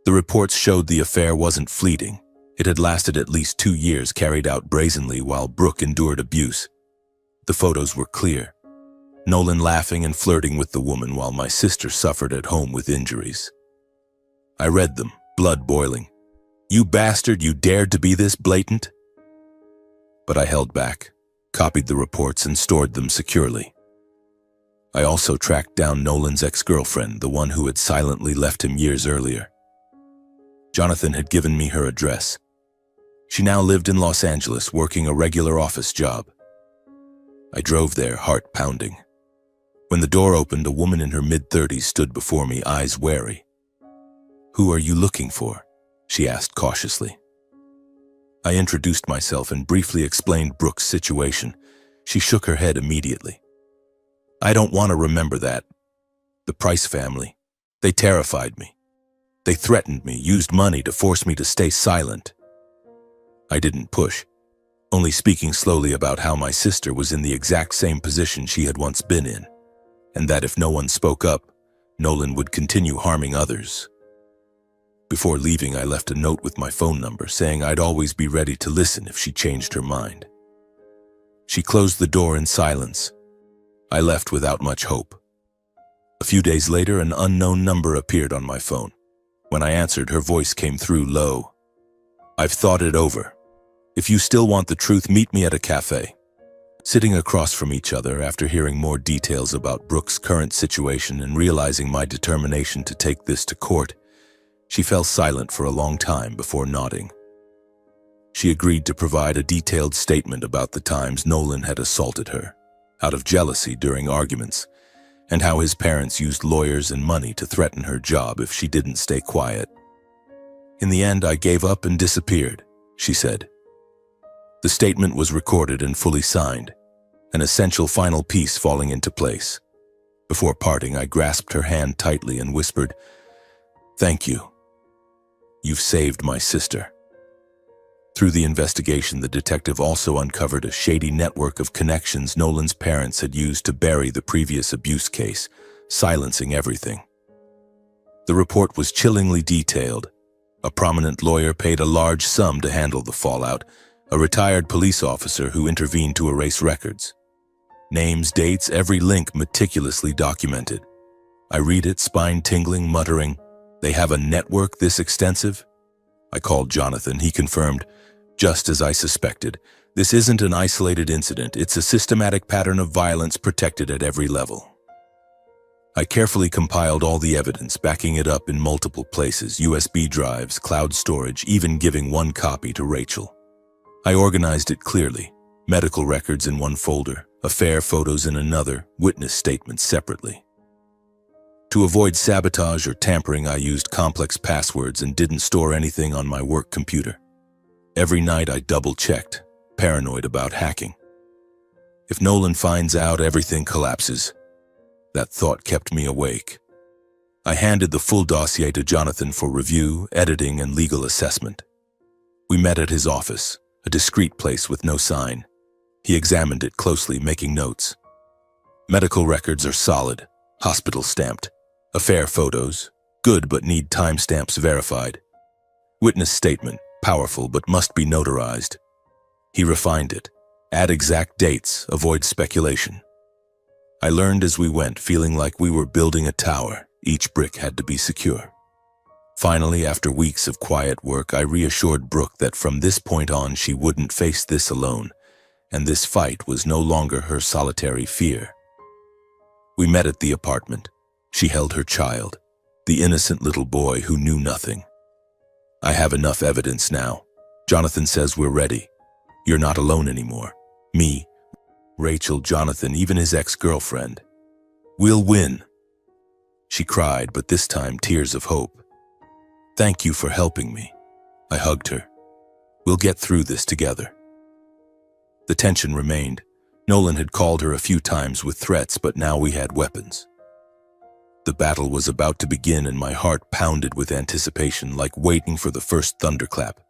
The reports showed the affair wasn't fleeting. It had lasted at least 2 years, carried out brazenly while Brooke endured abuse. The photos were clear. Nolan laughing and flirting with the woman while my sister suffered at home with injuries. I read them, blood boiling. "You bastard, you dared to be this blatant?" But I held back, copied the reports and stored them securely. I also tracked down Nolan's ex-girlfriend, the one who had silently left him years earlier. Jonathan had given me her address. She now lived in Los Angeles, working a regular office job. I drove there, heart pounding. When the door opened, a woman in her mid-30s stood before me, eyes wary. "Who are you looking for?" she asked cautiously. I introduced myself and briefly explained Brooke's situation. She shook her head immediately. "I don't want to remember that. The Price family. They terrified me. They threatened me, used money to force me to stay silent." I didn't push, only speaking slowly about how my sister was in the exact same position she had once been in, and that if no one spoke up, Nolan would continue harming others. Before leaving, I left a note with my phone number, saying I'd always be ready to listen if she changed her mind. She closed the door in silence. I left without much hope. A few days later, an unknown number appeared on my phone. When I answered, her voice came through low. "I've thought it over. If you still want the truth, meet me at a cafe." Sitting across from each other, after hearing more details about Brooke's current situation and realizing my determination to take this to court, she fell silent for a long time before nodding. She agreed to provide a detailed statement about the times Nolan had assaulted her, out of jealousy during arguments, and how his parents used lawyers and money to threaten her job if she didn't stay quiet. "In the end, I gave up and disappeared," she said. The statement was recorded and fully signed, an essential final piece falling into place. Before parting, I grasped her hand tightly and whispered, "Thank you. You've saved my sister." Through the investigation, the detective also uncovered a shady network of connections Nolan's parents had used to bury the previous abuse case, silencing everything. The report was chillingly detailed. A prominent lawyer paid a large sum to handle the fallout, a retired police officer who intervened to erase records. Names, dates, every link meticulously documented. I read it, spine tingling, muttering, "They have a network this extensive?" I called Jonathan. He confirmed, "Just as I suspected. This isn't an isolated incident. It's a systematic pattern of violence protected at every level." I carefully compiled all the evidence, backing it up in multiple places, USB drives, cloud storage, even giving one copy to Rachel. I organized it clearly, medical records in one folder, affair photos in another, witness statements separately. To avoid sabotage or tampering, I used complex passwords and didn't store anything on my work computer. Every night I double-checked, paranoid about hacking. If Nolan finds out, everything collapses. That thought kept me awake. I handed the full dossier to Jonathan for review, editing, and legal assessment. We met at his office, a discreet place with no sign. He examined it closely, making notes. Medical records are solid, hospital stamped. Affair photos, good but need timestamps verified. Witness statement, powerful but must be notarized. He refined it. Add exact dates, avoid speculation. I learned as we went, feeling like we were building a tower. Each brick had to be secure. Finally, after weeks of quiet work, I reassured Brooke that from this point on she wouldn't face this alone, and this fight was no longer her solitary fear. We met at the apartment. She held her child, the innocent little boy who knew nothing. "I have enough evidence now. Jonathan says we're ready. You're not alone anymore. Me, Rachel, Jonathan, even his ex-girlfriend. We'll win." She cried, but this time tears of hope. "Thank you for helping me." I hugged her. "We'll get through this together." The tension remained. Nolan had called her a few times with threats, but now we had weapons. The battle was about to begin, and my heart pounded with anticipation, like waiting for the first thunderclap.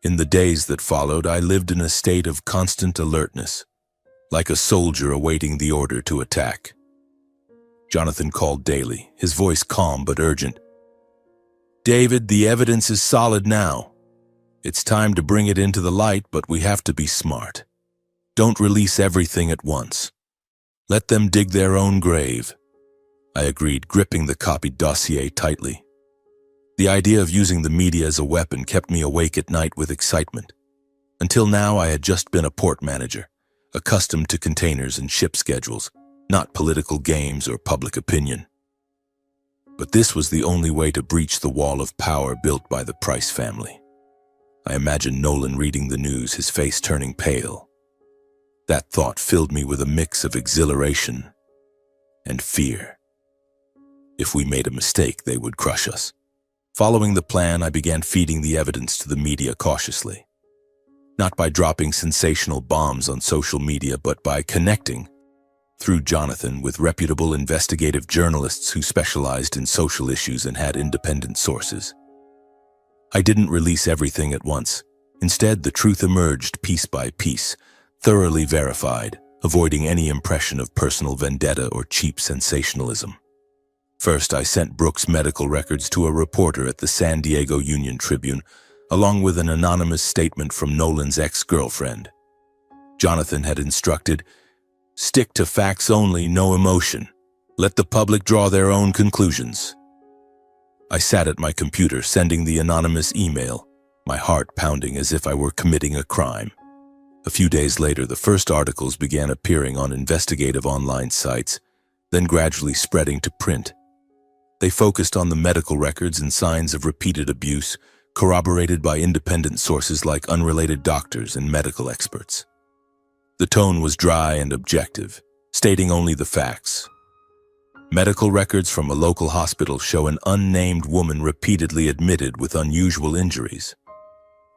In the days that followed, I lived in a state of constant alertness, like a soldier awaiting the order to attack. Jonathan called daily, his voice calm but urgent. "David, the evidence is solid now. It's time to bring it into the light, but we have to be smart. Don't release everything at once. Let them dig their own grave." I agreed, gripping the copied dossier tightly. The idea of using the media as a weapon kept me awake at night with excitement. Until now, I had just been a port manager, accustomed to containers and ship schedules, not political games or public opinion. But this was the only way to breach the wall of power built by the Price family. I imagined Nolan reading the news, his face turning pale. That thought filled me with a mix of exhilaration and fear. If we made a mistake, they would crush us. Following the plan, I began feeding the evidence to the media cautiously. Not by dropping sensational bombs on social media, but by connecting, through Jonathan, with reputable investigative journalists who specialized in social issues and had independent sources. I didn't release everything at once. Instead, the truth emerged piece by piece, thoroughly verified, avoiding any impression of personal vendetta or cheap sensationalism. First, I sent Brooks' medical records to a reporter at the San Diego Union Tribune, along with an anonymous statement from Nolan's ex-girlfriend. Jonathan had instructed, "Stick to facts only, no emotion. Let the public draw their own conclusions." I sat at my computer, sending the anonymous email, my heart pounding as if I were committing a crime. A few days later, the first articles began appearing on investigative online sites, then gradually spreading to print. They focused on the medical records and signs of repeated abuse, corroborated by independent sources like unrelated doctors and medical experts. The tone was dry and objective, stating only the facts. Medical records from a local hospital show an unnamed woman repeatedly admitted with unusual injuries,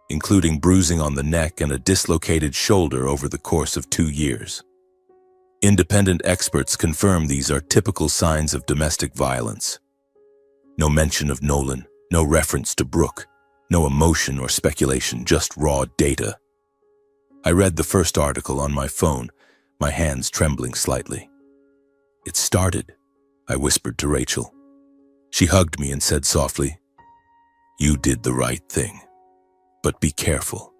including bruising on the neck and a dislocated shoulder over the course of 2 years. Independent experts confirm these are typical signs of domestic violence. No mention of Nolan, no reference to Brooke, no emotion or speculation, just raw data. I read the first article on my phone, my hands trembling slightly. "It started," I whispered to Rachel. She hugged me and said softly, "You did the right thing, but be careful."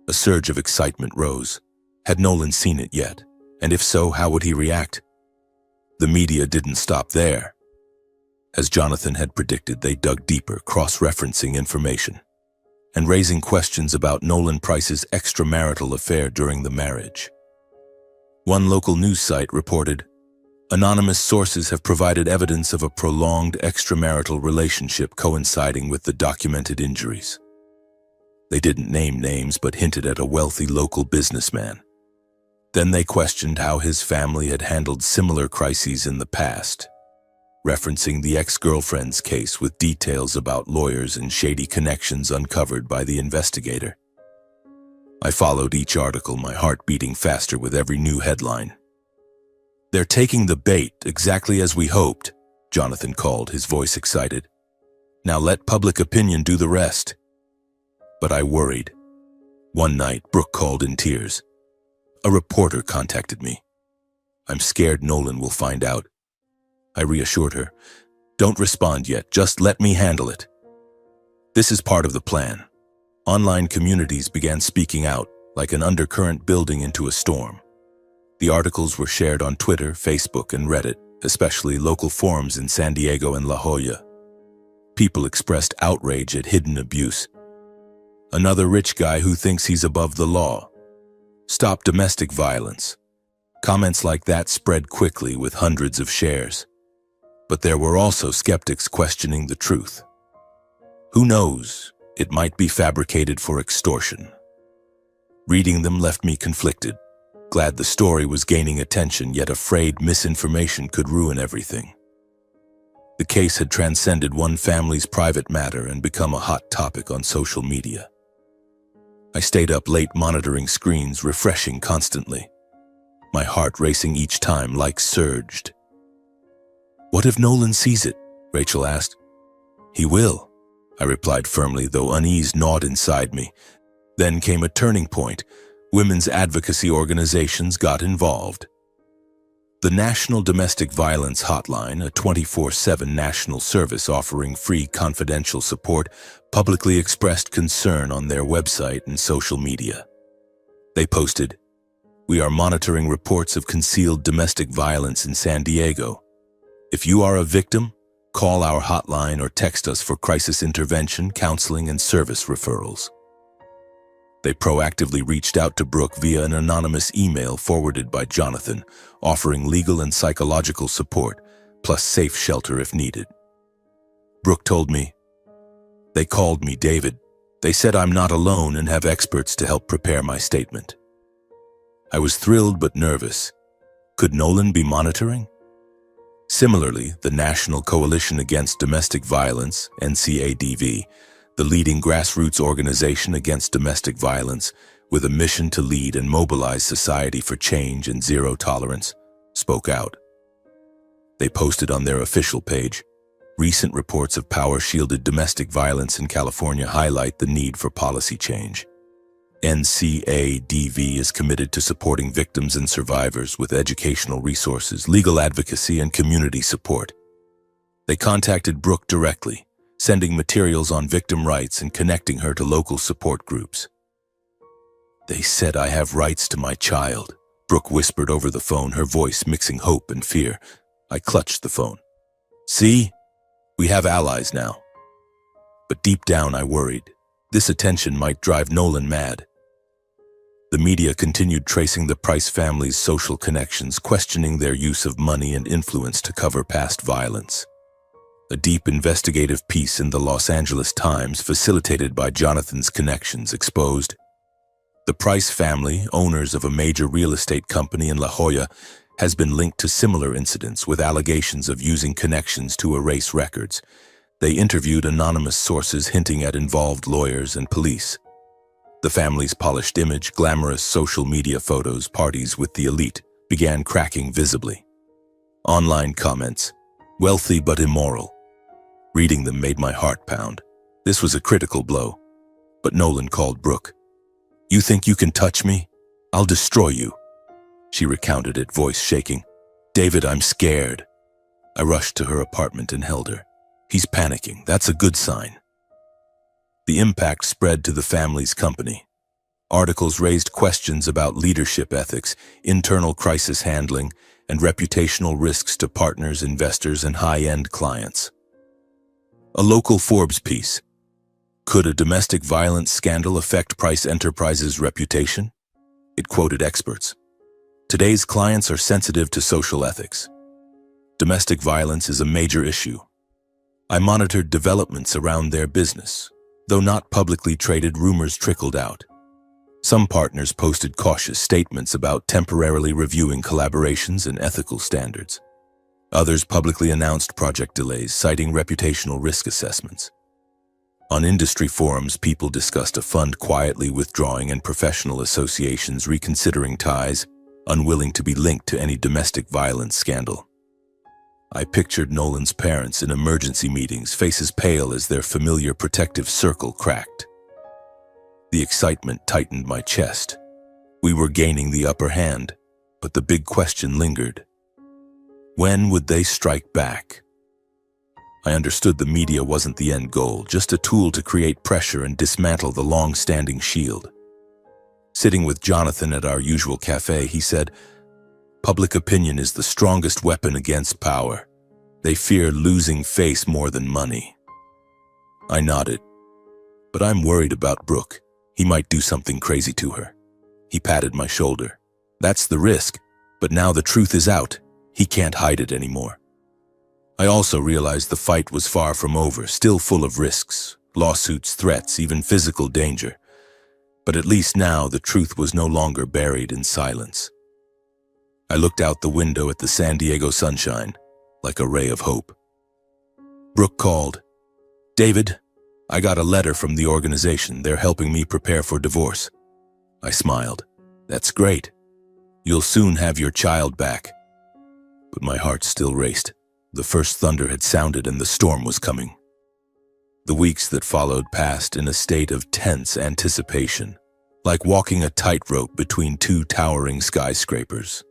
A surge of excitement rose. Had Nolan seen it yet? And if so, how would he react? The media didn't stop there. As Jonathan had predicted, they dug deeper, cross-referencing information and raising questions about Nolan Price's extramarital affair during the marriage. One local news site reported, "Anonymous sources have provided evidence of a prolonged extramarital relationship coinciding with the documented injuries." They didn't name names, but hinted at a wealthy local businessman. Then they questioned how his family had handled similar crises in the past, referencing the ex-girlfriend's case with details about lawyers and shady connections uncovered by the investigator. I followed each article, my heart beating faster with every new headline. "They're taking the bait, exactly as we hoped," Jonathan called, his voice excited. "Now let public opinion do the rest." But I worried. One night, Brooke called in tears. "A reporter contacted me. I'm scared Nolan will find out." I reassured her, "Don't respond yet, just let me handle it." This is part of the plan. Online communities began speaking out, like an undercurrent building into a storm. The articles were shared on Twitter, Facebook, and Reddit, especially local forums in San Diego and La Jolla. People expressed outrage at hidden abuse. "Another rich guy who thinks he's above the law. Stop domestic violence." Comments like that spread quickly with hundreds of shares. But there were also skeptics questioning the truth. Who knows? It might be fabricated for extortion. Reading them left me conflicted, glad the story was gaining attention, yet afraid misinformation could ruin everything. The case had transcended one family's private matter and become a hot topic on social media. I stayed up late monitoring screens, refreshing constantly. My heart racing each time likes surged. "What if Nolan sees it?" Rachel asked. "He will," I replied firmly, though unease gnawed inside me. Then came a turning point. Women's advocacy organizations got involved. The National Domestic Violence Hotline, a 24/7 national service offering free confidential support, publicly expressed concern on their website and social media. They posted, "We are monitoring reports of concealed domestic violence in San Diego. If you are a victim, call our hotline or text us for crisis intervention, counseling, and service referrals." They proactively reached out to Brooke via an anonymous email forwarded by Jonathan, offering legal and psychological support, plus safe shelter if needed. Brooke told me, "They called me David. They said I'm not alone and have experts to help prepare my statement." I was thrilled but nervous. Could Nolan be monitoring? Similarly, the National Coalition Against Domestic Violence, NCADV, the leading grassroots organization against domestic violence, with a mission to lead and mobilize society for change and zero tolerance, spoke out. They posted on their official page, "Recent reports of power-shielded domestic violence in California highlight the need for policy change. NCADV is committed to supporting victims and survivors with educational resources, legal advocacy, and community support." They contacted Brooke directly, sending materials on victim rights and connecting her to local support groups. "They said I have rights to my child," Brooke whispered over the phone, her voice mixing hope and fear. I clutched the phone. "See? We have allies now." But deep down I worried. This attention might drive Nolan mad. The media continued tracing the Price family's social connections, questioning their use of money and influence to cover past violence. A deep investigative piece in the Los Angeles Times, facilitated by Jonathan's connections, exposed the Price family, owners of a major real estate company in La Jolla, has been linked to similar incidents with allegations of using connections to erase records. They interviewed anonymous sources hinting at involved lawyers and police. The family's polished image, glamorous social media photos, parties with the elite, began cracking visibly. Online comments, "Wealthy but immoral." Reading them made my heart pound. This was a critical blow. But Nolan called Brooke. "You think you can touch me? I'll destroy you." She recounted it, voice shaking. "David, I'm scared." I rushed to her apartment and held her. "He's panicking. That's a good sign." The impact spread to the family's company. Articles raised questions about leadership ethics, internal crisis handling, and reputational risks to partners, investors, and high-end clients. A local Forbes piece. Could a domestic violence scandal affect Price Enterprises' reputation? It quoted experts. Today's clients are sensitive to social ethics. Domestic violence is a major issue. I monitored developments around their business. Though not publicly traded, rumors trickled out. Some partners posted cautious statements about temporarily reviewing collaborations and ethical standards. Others publicly announced project delays, citing reputational risk assessments. On industry forums, people discussed a fund quietly withdrawing and professional associations reconsidering ties, unwilling to be linked to any domestic violence scandal. I pictured Nolan's parents in emergency meetings, faces pale as their familiar protective circle cracked. The excitement tightened my chest. We were gaining the upper hand, but the big question lingered. When would they strike back? I understood the media wasn't the end goal, just a tool to create pressure and dismantle the long-standing shield. Sitting with Jonathan at our usual cafe, he said, "Public opinion is the strongest weapon against power. They fear losing face more than money." I nodded. "But I'm worried about Brooke. He might do something crazy to her." He patted my shoulder. "That's the risk, but now the truth is out. He can't hide it anymore." I also realized the fight was far from over, still full of risks, lawsuits, threats, even physical danger. But at least now the truth was no longer buried in silence. I looked out the window at the San Diego sunshine, like a ray of hope. Brooke called. "David, I got a letter from the organization. They're helping me prepare for divorce." I smiled. "That's great. You'll soon have your child back." But my heart still raced. The first thunder had sounded and the storm was coming. The weeks that followed passed in a state of tense anticipation, like walking a tightrope between two towering skyscrapers.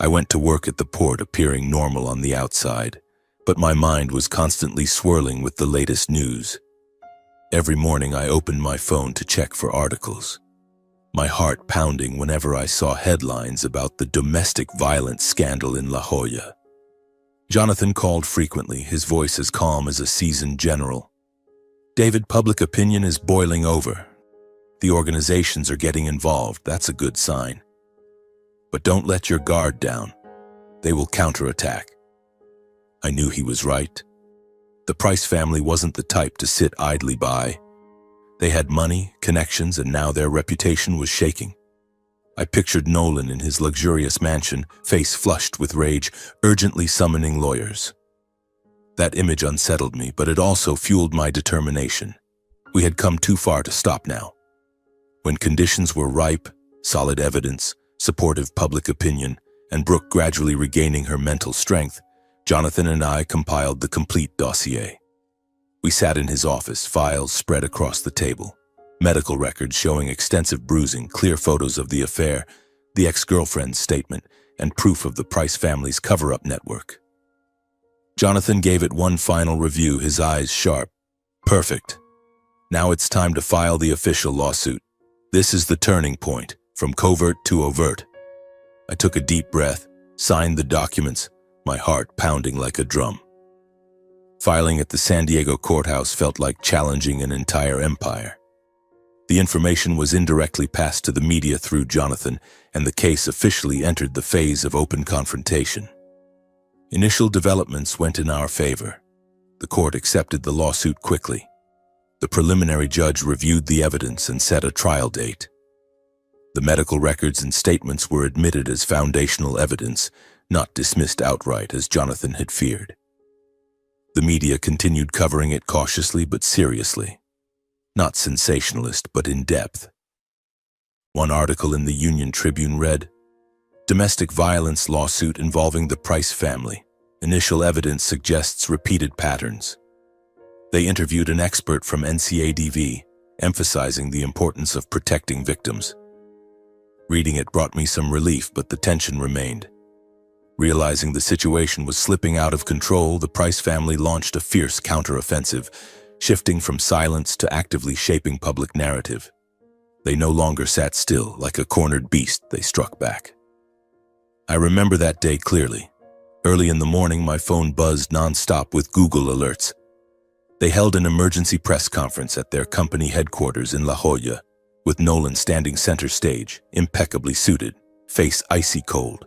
I went to work at the port, appearing normal on the outside, but my mind was constantly swirling with the latest news. Every morning I opened my phone to check for articles, my heart pounding whenever I saw headlines about the domestic violence scandal in La Jolla. Jonathan called frequently, his voice as calm as a seasoned general. "David, public opinion is boiling over. The organizations are getting involved. That's a good sign. But don't let your guard down. They will counterattack." I knew he was right. The Price family wasn't the type to sit idly by. They had money, connections, and now their reputation was shaking. I pictured Nolan in his luxurious mansion, face flushed with rage, urgently summoning lawyers. That image unsettled me, but it also fueled my determination. We had come too far to stop now. When conditions were ripe, solid evidence, supportive public opinion, and Brooke gradually regaining her mental strength, Jonathan and I compiled the complete dossier. We sat in his office, files spread across the table, medical records showing extensive bruising, clear photos of the affair, the ex-girlfriend's statement, and proof of the Price family's cover-up network. Jonathan gave it one final review, his eyes sharp. "Perfect. Now it's time to file the official lawsuit. This is the turning point, from covert to overt." I took a deep breath, signed the documents, my heart pounding like a drum. Filing at the San Diego courthouse felt like challenging an entire empire. The information was indirectly passed to the media through Jonathan, and the case officially entered the phase of open confrontation. Initial developments went in our favor. The court accepted the lawsuit quickly. The preliminary judge reviewed the evidence and set a trial date. The medical records and statements were admitted as foundational evidence, not dismissed outright as Jonathan had feared. The media continued covering it cautiously but seriously. Not sensationalist, but in depth. One article in the Union Tribune read, "Domestic violence lawsuit involving the Price family. Initial evidence suggests repeated patterns." They interviewed an expert from NCADV, emphasizing the importance of protecting victims. Reading it brought me some relief, but the tension remained. Realizing the situation was slipping out of control, the Price family launched a fierce counteroffensive, shifting from silence to actively shaping public narrative. They no longer sat still, like a cornered beast, they struck back. I remember that day clearly. Early in the morning, my phone buzzed nonstop with Google alerts. They held an emergency press conference at their company headquarters in La Jolla, with Nolan standing center stage, impeccably suited, face icy cold.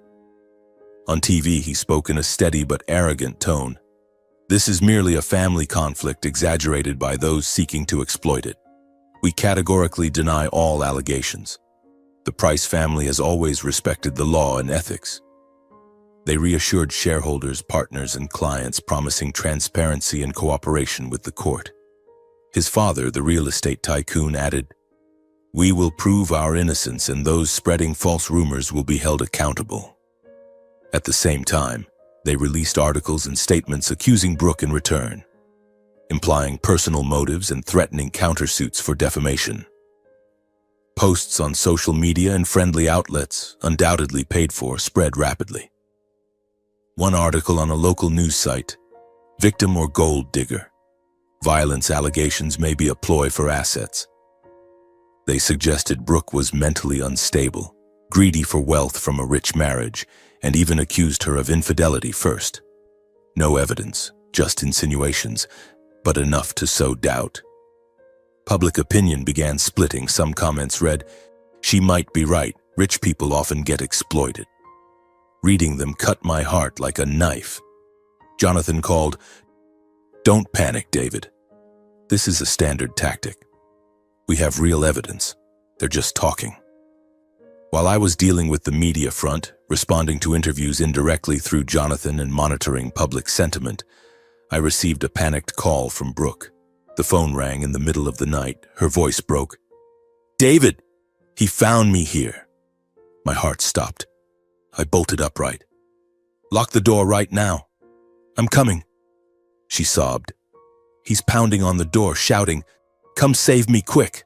On TV, he spoke in a steady but arrogant tone. "This is merely a family conflict exaggerated by those seeking to exploit it. We categorically deny all allegations. The Price family has always respected the law and ethics." They reassured shareholders, partners, and clients, promising transparency and cooperation with the court. His father, the real estate tycoon, added, "We will prove our innocence, and those spreading false rumors will be held accountable." At the same time, they released articles and statements accusing Brooke in return, implying personal motives and threatening countersuits for defamation. Posts on social media and friendly outlets, undoubtedly paid for, spread rapidly. One article on a local news site, "Victim or gold digger? Violence allegations may be a ploy for assets." They suggested Brooke was mentally unstable, greedy for wealth from a rich marriage, and even accused her of infidelity first. No evidence, just insinuations, but enough to sow doubt. Public opinion began splitting. Some comments read, "She might be right. Rich people often get exploited." Reading them cut my heart like a knife. Jonathan called, "Don't panic, David. This is a standard tactic. We have real evidence. They're just talking." While I was dealing with the media front, responding to interviews indirectly through Jonathan and monitoring public sentiment, I received a panicked call from Brooke. The phone rang in the middle of the night. Her voice broke. "David! He found me here." My heart stopped. I bolted upright. "Lock the door right now. I'm coming." She sobbed. "He's pounding on the door, shouting, 'Come save me, quick!'"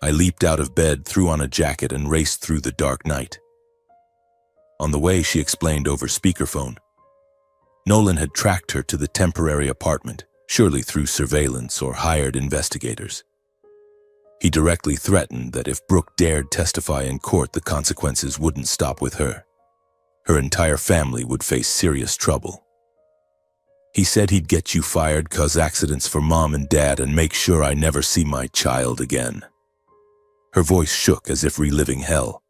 I leaped out of bed, threw on a jacket, and raced through the dark night. On the way, she explained over speakerphone. Nolan had tracked her to the temporary apartment, surely through surveillance or hired investigators. He directly threatened that if Brooke dared testify in court, the consequences wouldn't stop with her. Her entire family would face serious trouble. He said he'd get you fired, cause accidents for mom and dad, and make sure I never see my child again. Her voice shook as if reliving hell.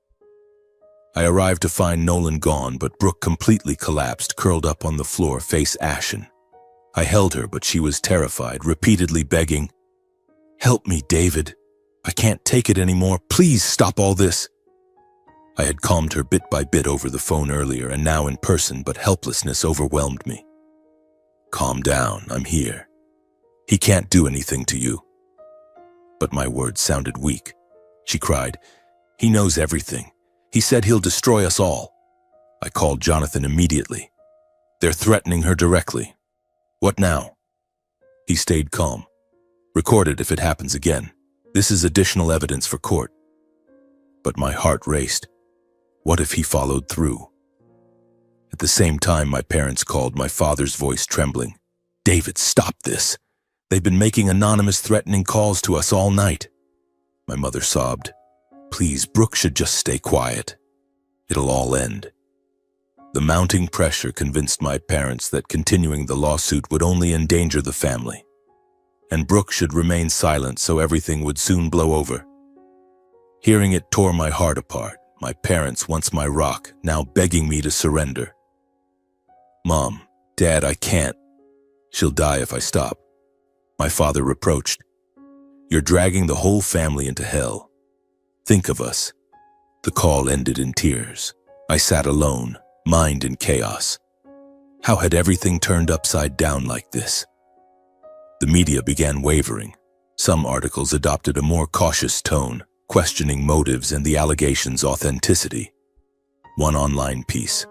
I arrived to find Nolan gone, but Brooke completely collapsed, curled up on the floor, face ashen. I held her, but she was terrified, repeatedly begging, "Help me, David. I can't take it anymore. Please stop all this." I had calmed her bit by bit over the phone earlier and now in person, but helplessness overwhelmed me. "Calm down, I'm here. He can't do anything to you." But my words sounded weak. She cried, "He knows everything. He said he'll destroy us all." I called Jonathan immediately. "They're threatening her directly. What now?" He stayed calm. "Record it if it happens again. This is additional evidence for court." But my heart raced. What if he followed through? At the same time, my parents called, my father's voice trembling. "David, stop this. They've been making anonymous threatening calls to us all night." My mother sobbed. "Please, Brooke should just stay quiet. It'll all end." The mounting pressure convinced my parents that continuing the lawsuit would only endanger the family, and Brooke should remain silent so everything would soon blow over. Hearing it tore my heart apart. My parents, once my rock, now begging me to surrender. "Mom, Dad, I can't. She'll die if I stop." My father reproached. "You're dragging the whole family into hell. Think of us." The call ended in tears. I sat alone, mind in chaos. How had everything turned upside down like this? The media began wavering. Some articles adopted a more cautious tone, questioning motives and the allegations' authenticity. One online piece: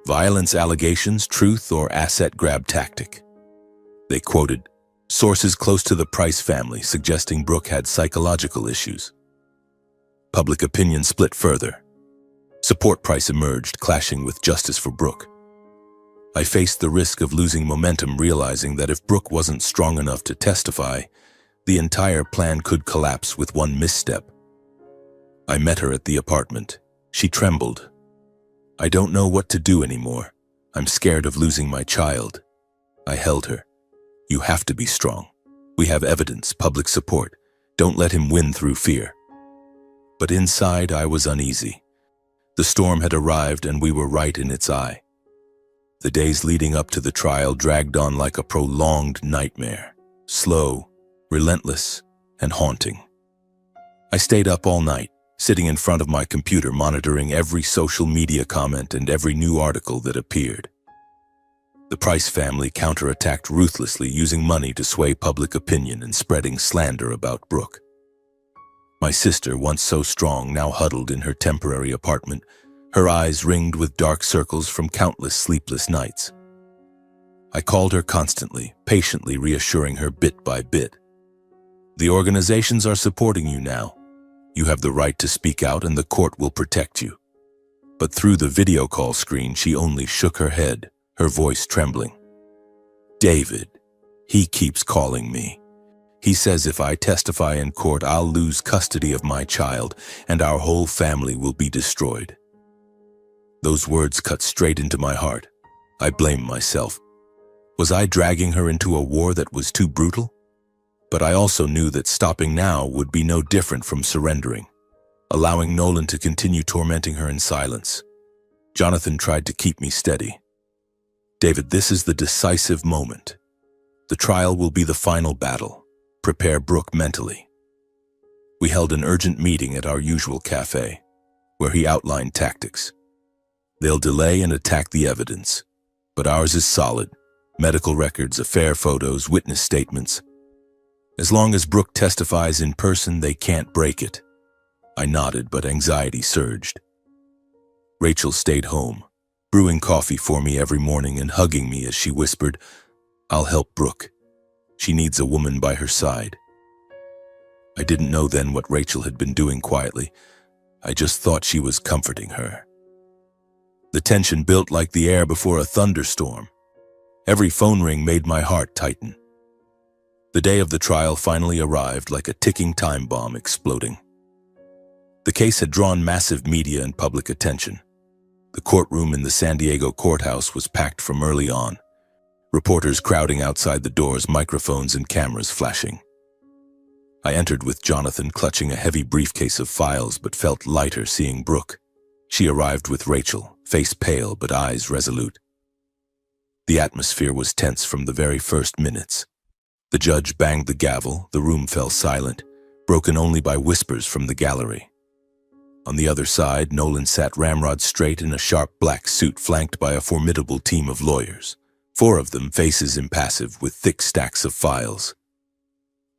"Violence allegations, truth, or asset grab tactic?" They quoted sources close to the Price family suggesting Brooke had psychological issues. Public opinion split further. Support Price emerged, clashing with justice for Brooke. I faced the risk of losing momentum, realizing that if Brooke wasn't strong enough to testify, the entire plan could collapse with one misstep. I met her at the apartment. She trembled. "I don't know what to do anymore. I'm scared of losing my child." I held her. "You have to be strong. We have evidence, public support. Don't let him win through fear." But inside, I was uneasy. The storm had arrived, and we were right in its eye. The days leading up to the trial dragged on like a prolonged nightmare, slow, relentless, and haunting. I stayed up all night, sitting in front of my computer, monitoring every social media comment and every new article that appeared. The Price family counterattacked ruthlessly, using money to sway public opinion and spreading slander about Brooke. My sister, once so strong, now huddled in her temporary apartment, her eyes ringed with dark circles from countless sleepless nights. I called her constantly, patiently reassuring her bit by bit. "The organizations are supporting you now. You have the right to speak out, and the court will protect you." But through the video call screen, she only shook her head, her voice trembling. "David, he keeps calling me. He says if I testify in court, I'll lose custody of my child, and our whole family will be destroyed." Those words cut straight into my heart. I blamed myself. Was I dragging her into a war that was too brutal? But I also knew that stopping now would be no different from surrendering, allowing Nolan to continue tormenting her in silence. Jonathan tried to keep me steady. "David, this is the decisive moment. The trial will be the final battle. Prepare Brooke mentally." We held an urgent meeting at our usual cafe, where he outlined tactics. "They'll delay and attack the evidence, but ours is solid. Medical records, affair photos, witness statements. As long as Brooke testifies in person, they can't break it. I nodded, but anxiety surged. Rachel stayed home, brewing coffee for me every morning and hugging me as she whispered, "I'll help Brooke. She needs a woman by her side." I didn't know then what Rachel had been doing quietly. I just thought she was comforting her. The tension built like the air before a thunderstorm. Every phone ring made my heart tighten. The day of the trial finally arrived like a ticking time bomb exploding. The case had drawn massive media and public attention. The courtroom in the San Diego courthouse was packed from early on, reporters crowding outside the doors, microphones and cameras flashing. I entered with Jonathan clutching a heavy briefcase of files, but felt lighter seeing Brooke. She arrived with Rachel, face pale but eyes resolute. The atmosphere was tense from the very first minutes. The judge banged the gavel, the room fell silent, broken only by whispers from the gallery. On the other side, Nolan sat ramrod straight in a sharp black suit flanked by a formidable team of lawyers, 4 of them faces impassive with thick stacks of files.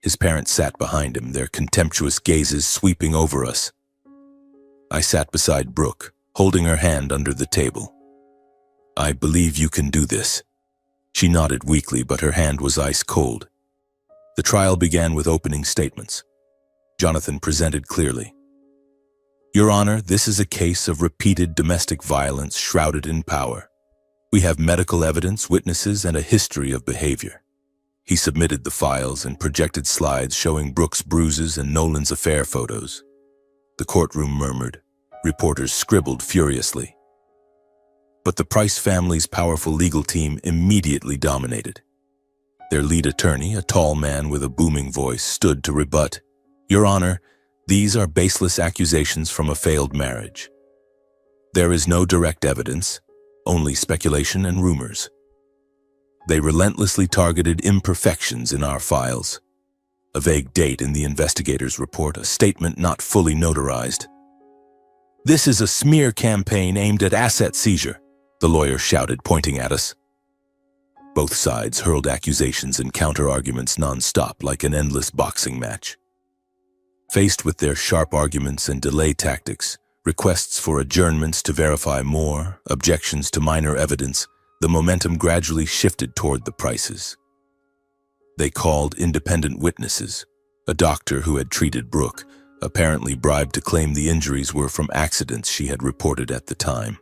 His parents sat behind him, their contemptuous gazes sweeping over us. I sat beside Brooke, holding her hand under the table. "I believe you can do this." She nodded weakly, but her hand was ice cold. The trial began with opening statements. Jonathan presented clearly. "Your Honor, this is a case of repeated domestic violence shrouded in power. We have medical evidence, witnesses, and a history of behavior." He submitted the files and projected slides showing Brooke's bruises and Nolan's affair photos. The courtroom murmured. Reporters scribbled furiously. But the Price family's powerful legal team immediately dominated. Their lead attorney, a tall man with a booming voice, stood to rebut. "Your Honor, these are baseless accusations from a failed marriage. There is no direct evidence, only speculation and rumors. They relentlessly targeted imperfections in our files. A vague date in the investigator's report, a statement not fully notarized. This is a smear campaign aimed at asset seizure," the lawyer shouted, pointing at us. Both sides hurled accusations and counter-arguments non-stop like an endless boxing match. Faced with their sharp arguments and delay tactics, requests for adjournments to verify more, objections to minor evidence, the momentum gradually shifted toward the Prices. They called independent witnesses, a doctor who had treated Brooke, apparently bribed to claim the injuries were from accidents she had reported at the time.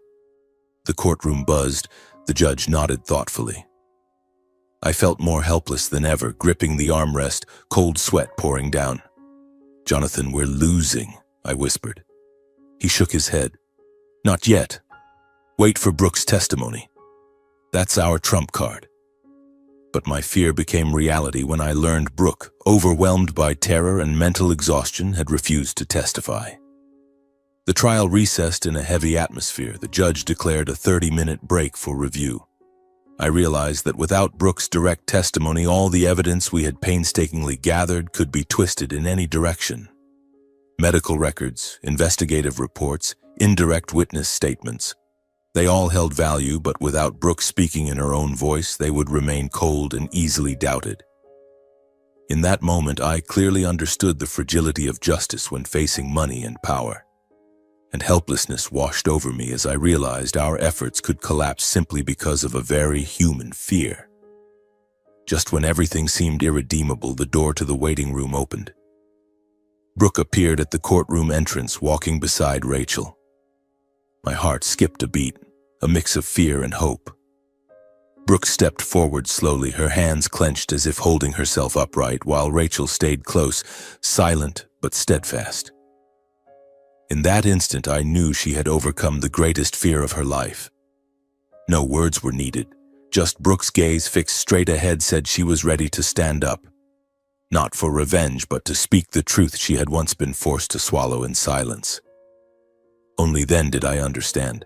The courtroom buzzed, the judge nodded thoughtfully. I felt more helpless than ever, gripping the armrest, cold sweat pouring down. "Jonathan, we're losing," I whispered. He shook his head. "Not yet. Wait for Brooke's testimony. That's our trump card." But my fear became reality when I learned Brooke, overwhelmed by terror and mental exhaustion, had refused to testify. The trial recessed in a heavy atmosphere. The judge declared a 30-minute break for review. I realized that without Brooke's direct testimony, all the evidence we had painstakingly gathered could be twisted in any direction. Medical records, investigative reports, indirect witness statements. They all held value, but without Brooke speaking in her own voice, they would remain cold and easily doubted. In that moment, I clearly understood the fragility of justice when facing money and power. And helplessness washed over me as I realized our efforts could collapse simply because of a very human fear. Just when everything seemed irredeemable, the door to the waiting room opened. Brooke appeared at the courtroom entrance, walking beside Rachel. My heart skipped a beat, a mix of fear and hope. Brooke stepped forward slowly, her hands clenched as if holding herself upright, while Rachel stayed close, silent but steadfast. In that instant, I knew she had overcome the greatest fear of her life. No words were needed. Just Brooke's gaze fixed straight ahead said she was ready to stand up. Not for revenge, but to speak the truth she had once been forced to swallow in silence. Only then did I understand.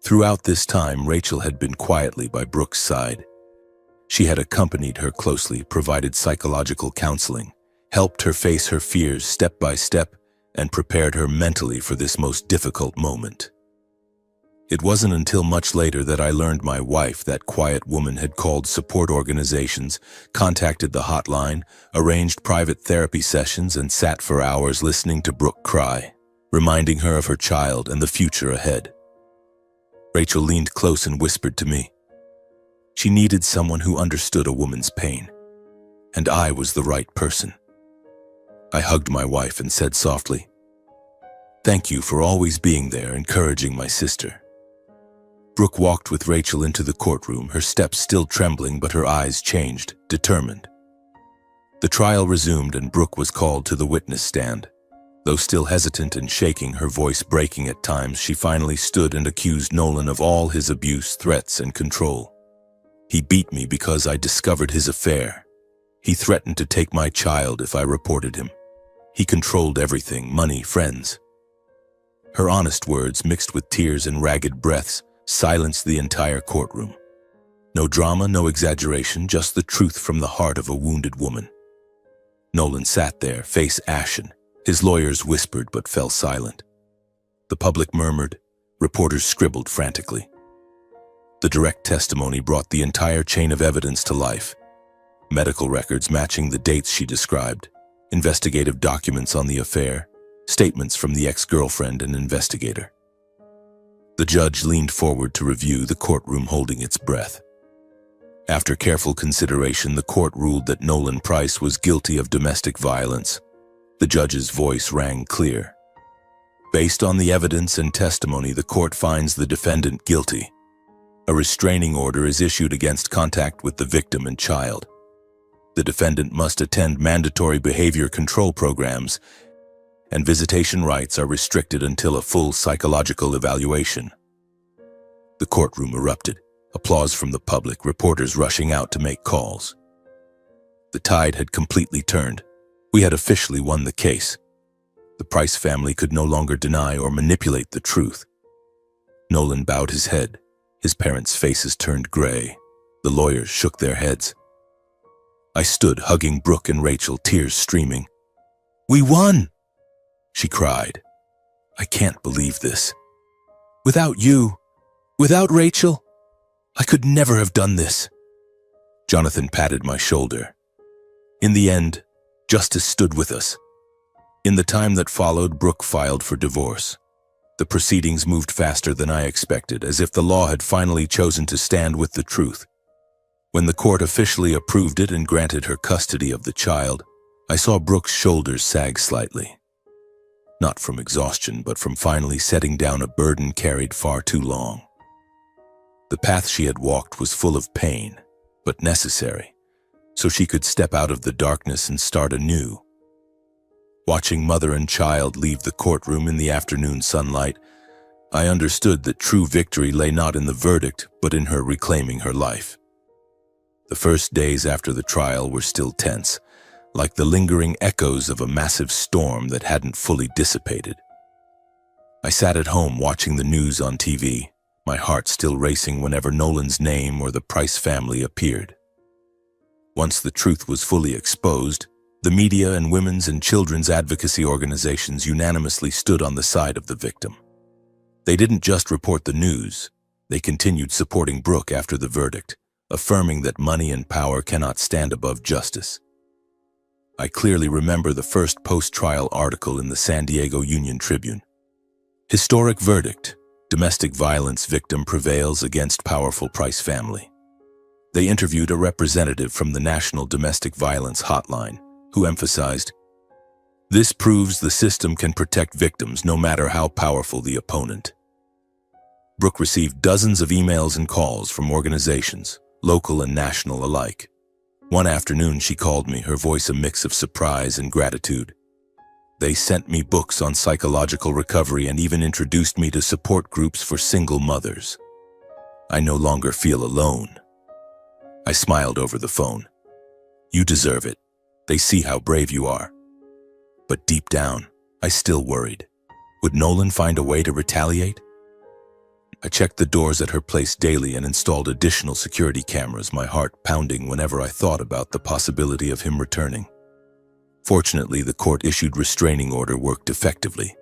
Throughout this time, Rachel had been quietly by Brooke's side. She had accompanied her closely, provided psychological counseling, helped her face her fears step by step, and prepared her mentally for this most difficult moment. It wasn't until much later that I learned my wife, that quiet woman, had called support organizations, contacted the hotline, arranged private therapy sessions, and sat for hours listening to Brooke cry, reminding her of her child and the future ahead. Rachel leaned close and whispered to me. She needed someone who understood a woman's pain, and I was the right person. I hugged my wife and said softly, "Thank you for always being there, encouraging my sister." Brooke walked with Rachel into the courtroom, her steps still trembling but her eyes changed, determined. The trial resumed and Brooke was called to the witness stand. Though still hesitant and shaking, her voice breaking at times, she finally stood and accused Nolan of all his abuse, threats, and control. "He beat me because I discovered his affair. He threatened to take my child if I reported him. He controlled everything, money, friends." Her honest words, mixed with tears and ragged breaths, silenced the entire courtroom. No drama, no exaggeration, just the truth from the heart of a wounded woman. Nolan sat there, face ashen. His lawyers whispered but fell silent. The public murmured. Reporters scribbled frantically. The direct testimony brought the entire chain of evidence to life. Medical records matching the dates she described, investigative documents on the affair, statements from the ex-girlfriend and investigator. The judge leaned forward to review, the courtroom holding its breath. After careful consideration, the court ruled that Nolan Price was guilty of domestic violence. The judge's voice rang clear. Based on the evidence and testimony, the court finds the defendant guilty. A restraining order is issued against contact with the victim and child. The defendant must attend mandatory behavior control programs, and visitation rights are restricted until a full psychological evaluation. The courtroom erupted. Applause from the public, reporters rushing out to make calls. The tide had completely turned. We had officially won the case. The Price family could no longer deny or manipulate the truth. Nolan bowed his head. His parents' faces turned gray. The lawyers shook their heads. I stood, hugging Brooke and Rachel, tears streaming. "We won!" she cried. "I can't believe this. Without you, without Rachel, I could never have done this." Jonathan patted my shoulder. In the end, justice stood with us. In the time that followed, Brooke filed for divorce. The proceedings moved faster than I expected, as if the law had finally chosen to stand with the truth. When the court officially approved it and granted her custody of the child, I saw Brooke's shoulders sag slightly. Not from exhaustion, but from finally setting down a burden carried far too long. The path she had walked was full of pain, but necessary, so she could step out of the darkness and start anew. Watching mother and child leave the courtroom in the afternoon sunlight, I understood that true victory lay not in the verdict, but in her reclaiming her life. The first days after the trial were still tense, like the lingering echoes of a massive storm that hadn't fully dissipated. I sat at home watching the news on TV, my heart still racing whenever Nolan's name or the Price family appeared. Once the truth was fully exposed, the media and women's and children's advocacy organizations unanimously stood on the side of the victim. They didn't just report the news, they continued supporting Brooke after the verdict, affirming that money and power cannot stand above justice. I clearly remember the first post-trial article in the San Diego Union Tribune. Historic verdict, domestic violence victim prevails against powerful Price family. They interviewed a representative from the National Domestic Violence Hotline, who emphasized, "This proves the system can protect victims no matter how powerful the opponent." Brooke received dozens of emails and calls from organizations, local and national alike. One afternoon she called me, her voice a mix of surprise and gratitude. They sent me books on psychological recovery and even introduced me to support groups for single mothers. I no longer feel alone. I smiled over the phone. "You deserve it. They see how brave you are." But deep down, I still worried. Would Nolan find a way to retaliate? I checked the doors at her place daily and installed additional security cameras, my heart pounding whenever I thought about the possibility of him returning. Fortunately, the court-issued restraining order worked effectively.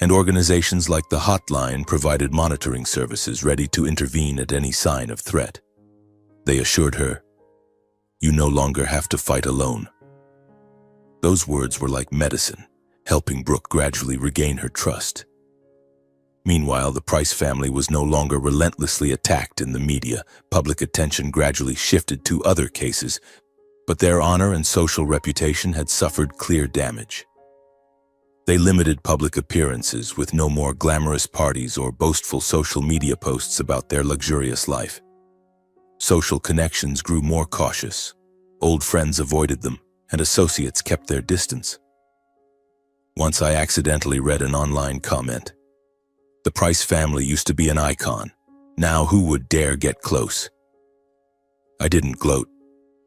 and organizations like the hotline provided monitoring services ready to intervene at any sign of threat. They assured her, "You no longer have to fight alone." Those words were like medicine, helping Brooke gradually regain her trust. Meanwhile, the Price family was no longer relentlessly attacked in the media. Public attention gradually shifted to other cases, but their honor and social reputation had suffered clear damage. They limited public appearances with no more glamorous parties or boastful social media posts about their luxurious life. Social connections grew more cautious. Old friends avoided them, and associates kept their distance. Once I accidentally read an online comment. The Price family used to be an icon. Now who would dare get close? I didn't gloat.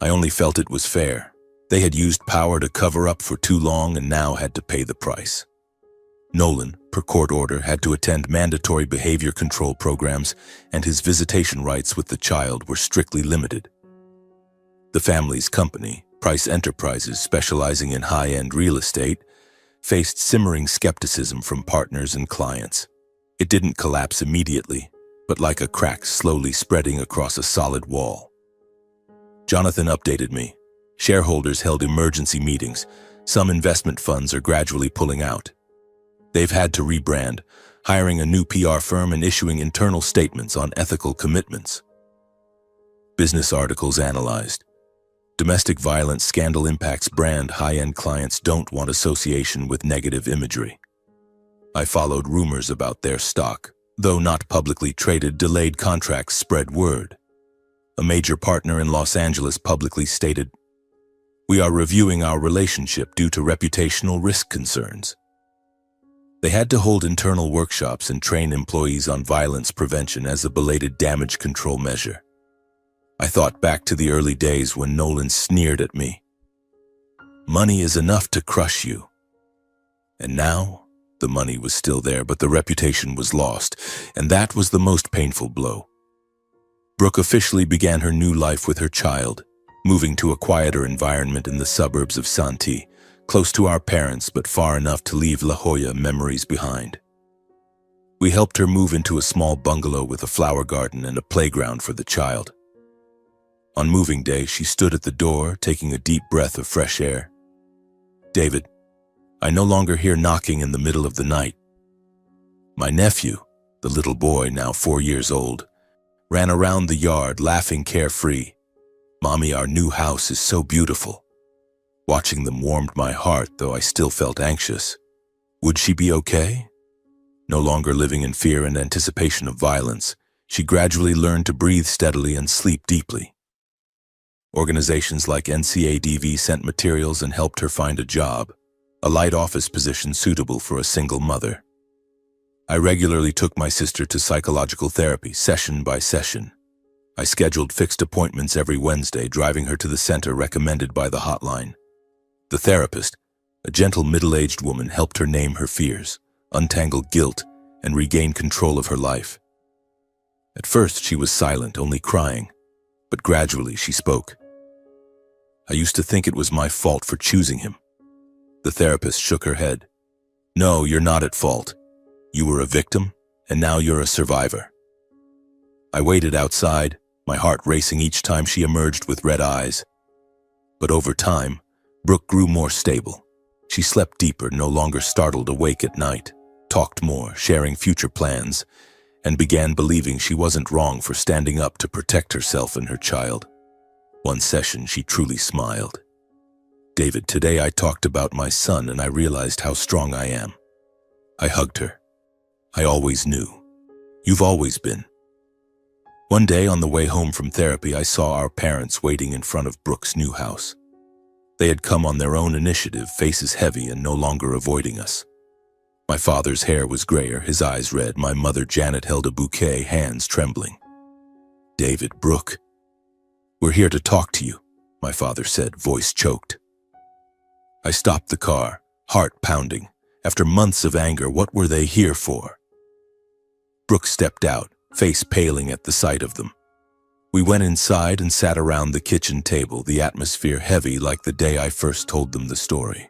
I only felt it was fair. They had used power to cover up for too long and now had to pay the price. Nolan, per court order, had to attend mandatory behavior control programs, and his visitation rights with the child were strictly limited. The family's company, Price Enterprises, specializing in high-end real estate, faced simmering skepticism from partners and clients. It didn't collapse immediately, but like a crack slowly spreading across a solid wall. Jonathan updated me. Shareholders held emergency meetings. Some investment funds are gradually pulling out. They've had to rebrand, hiring a new PR firm and issuing internal statements on ethical commitments. Business articles analyzed. Domestic violence scandal impacts brand. High-end clients don't want association with negative imagery. I followed rumors about their stock. Though not publicly traded, delayed contracts spread word. A major partner in Los Angeles publicly stated, "We are reviewing our relationship due to reputational risk concerns." They had to hold internal workshops and train employees on violence prevention as a belated damage control measure. I thought back to the early days when Nolan sneered at me. "Money is enough to crush you." And now, the money was still there, but the reputation was lost, and that was the most painful blow. Brooke officially began her new life with her child, moving to a quieter environment in the suburbs of Santee, close to our parents but far enough to leave La Jolla memories behind. We helped her move into a small bungalow with a flower garden and a playground for the child. On moving day, she stood at the door, taking a deep breath of fresh air. "David, I no longer hear knocking in the middle of the night." My nephew, the little boy now 4 years old, ran around the yard laughing carefree. "Mommy, our new house is so beautiful." Watching them warmed my heart, though I still felt anxious. Would she be okay? No longer living in fear and anticipation of violence, she gradually learned to breathe steadily and sleep deeply. Organizations like NCADV sent materials and helped her find a job, a light office position suitable for a single mother. I regularly took my sister to psychological therapy, session by session. I scheduled fixed appointments every Wednesday, driving her to the center recommended by the hotline. The therapist, a gentle middle-aged woman, helped her name her fears, untangle guilt, and regain control of her life. At first, she was silent, only crying, but gradually she spoke. "I used to think it was my fault for choosing him." The therapist shook her head. "No, you're not at fault. You were a victim, and now you're a survivor." I waited outside, my heart racing each time she emerged with red eyes. But over time, Brooke grew more stable. She slept deeper, no longer startled awake at night, talked more, sharing future plans, and began believing she wasn't wrong for standing up to protect herself and her child. One session, she truly smiled. "David, today I talked about my son and I realized how strong I am." I hugged her. "I always knew. You've always been." One day on the way home from therapy, I saw our parents waiting in front of Brooke's new house. They had come on their own initiative, faces heavy and no longer avoiding us. My father's hair was grayer, his eyes red. My mother, Janet, held a bouquet, hands trembling. "David, Brooke, we're here to talk to you," my father said, voice choked. I stopped the car, heart pounding. After months of anger, what were they here for? Brooke stepped out, face paling at the sight of them. We went inside and sat around the kitchen table, the atmosphere heavy like the day I first told them the story.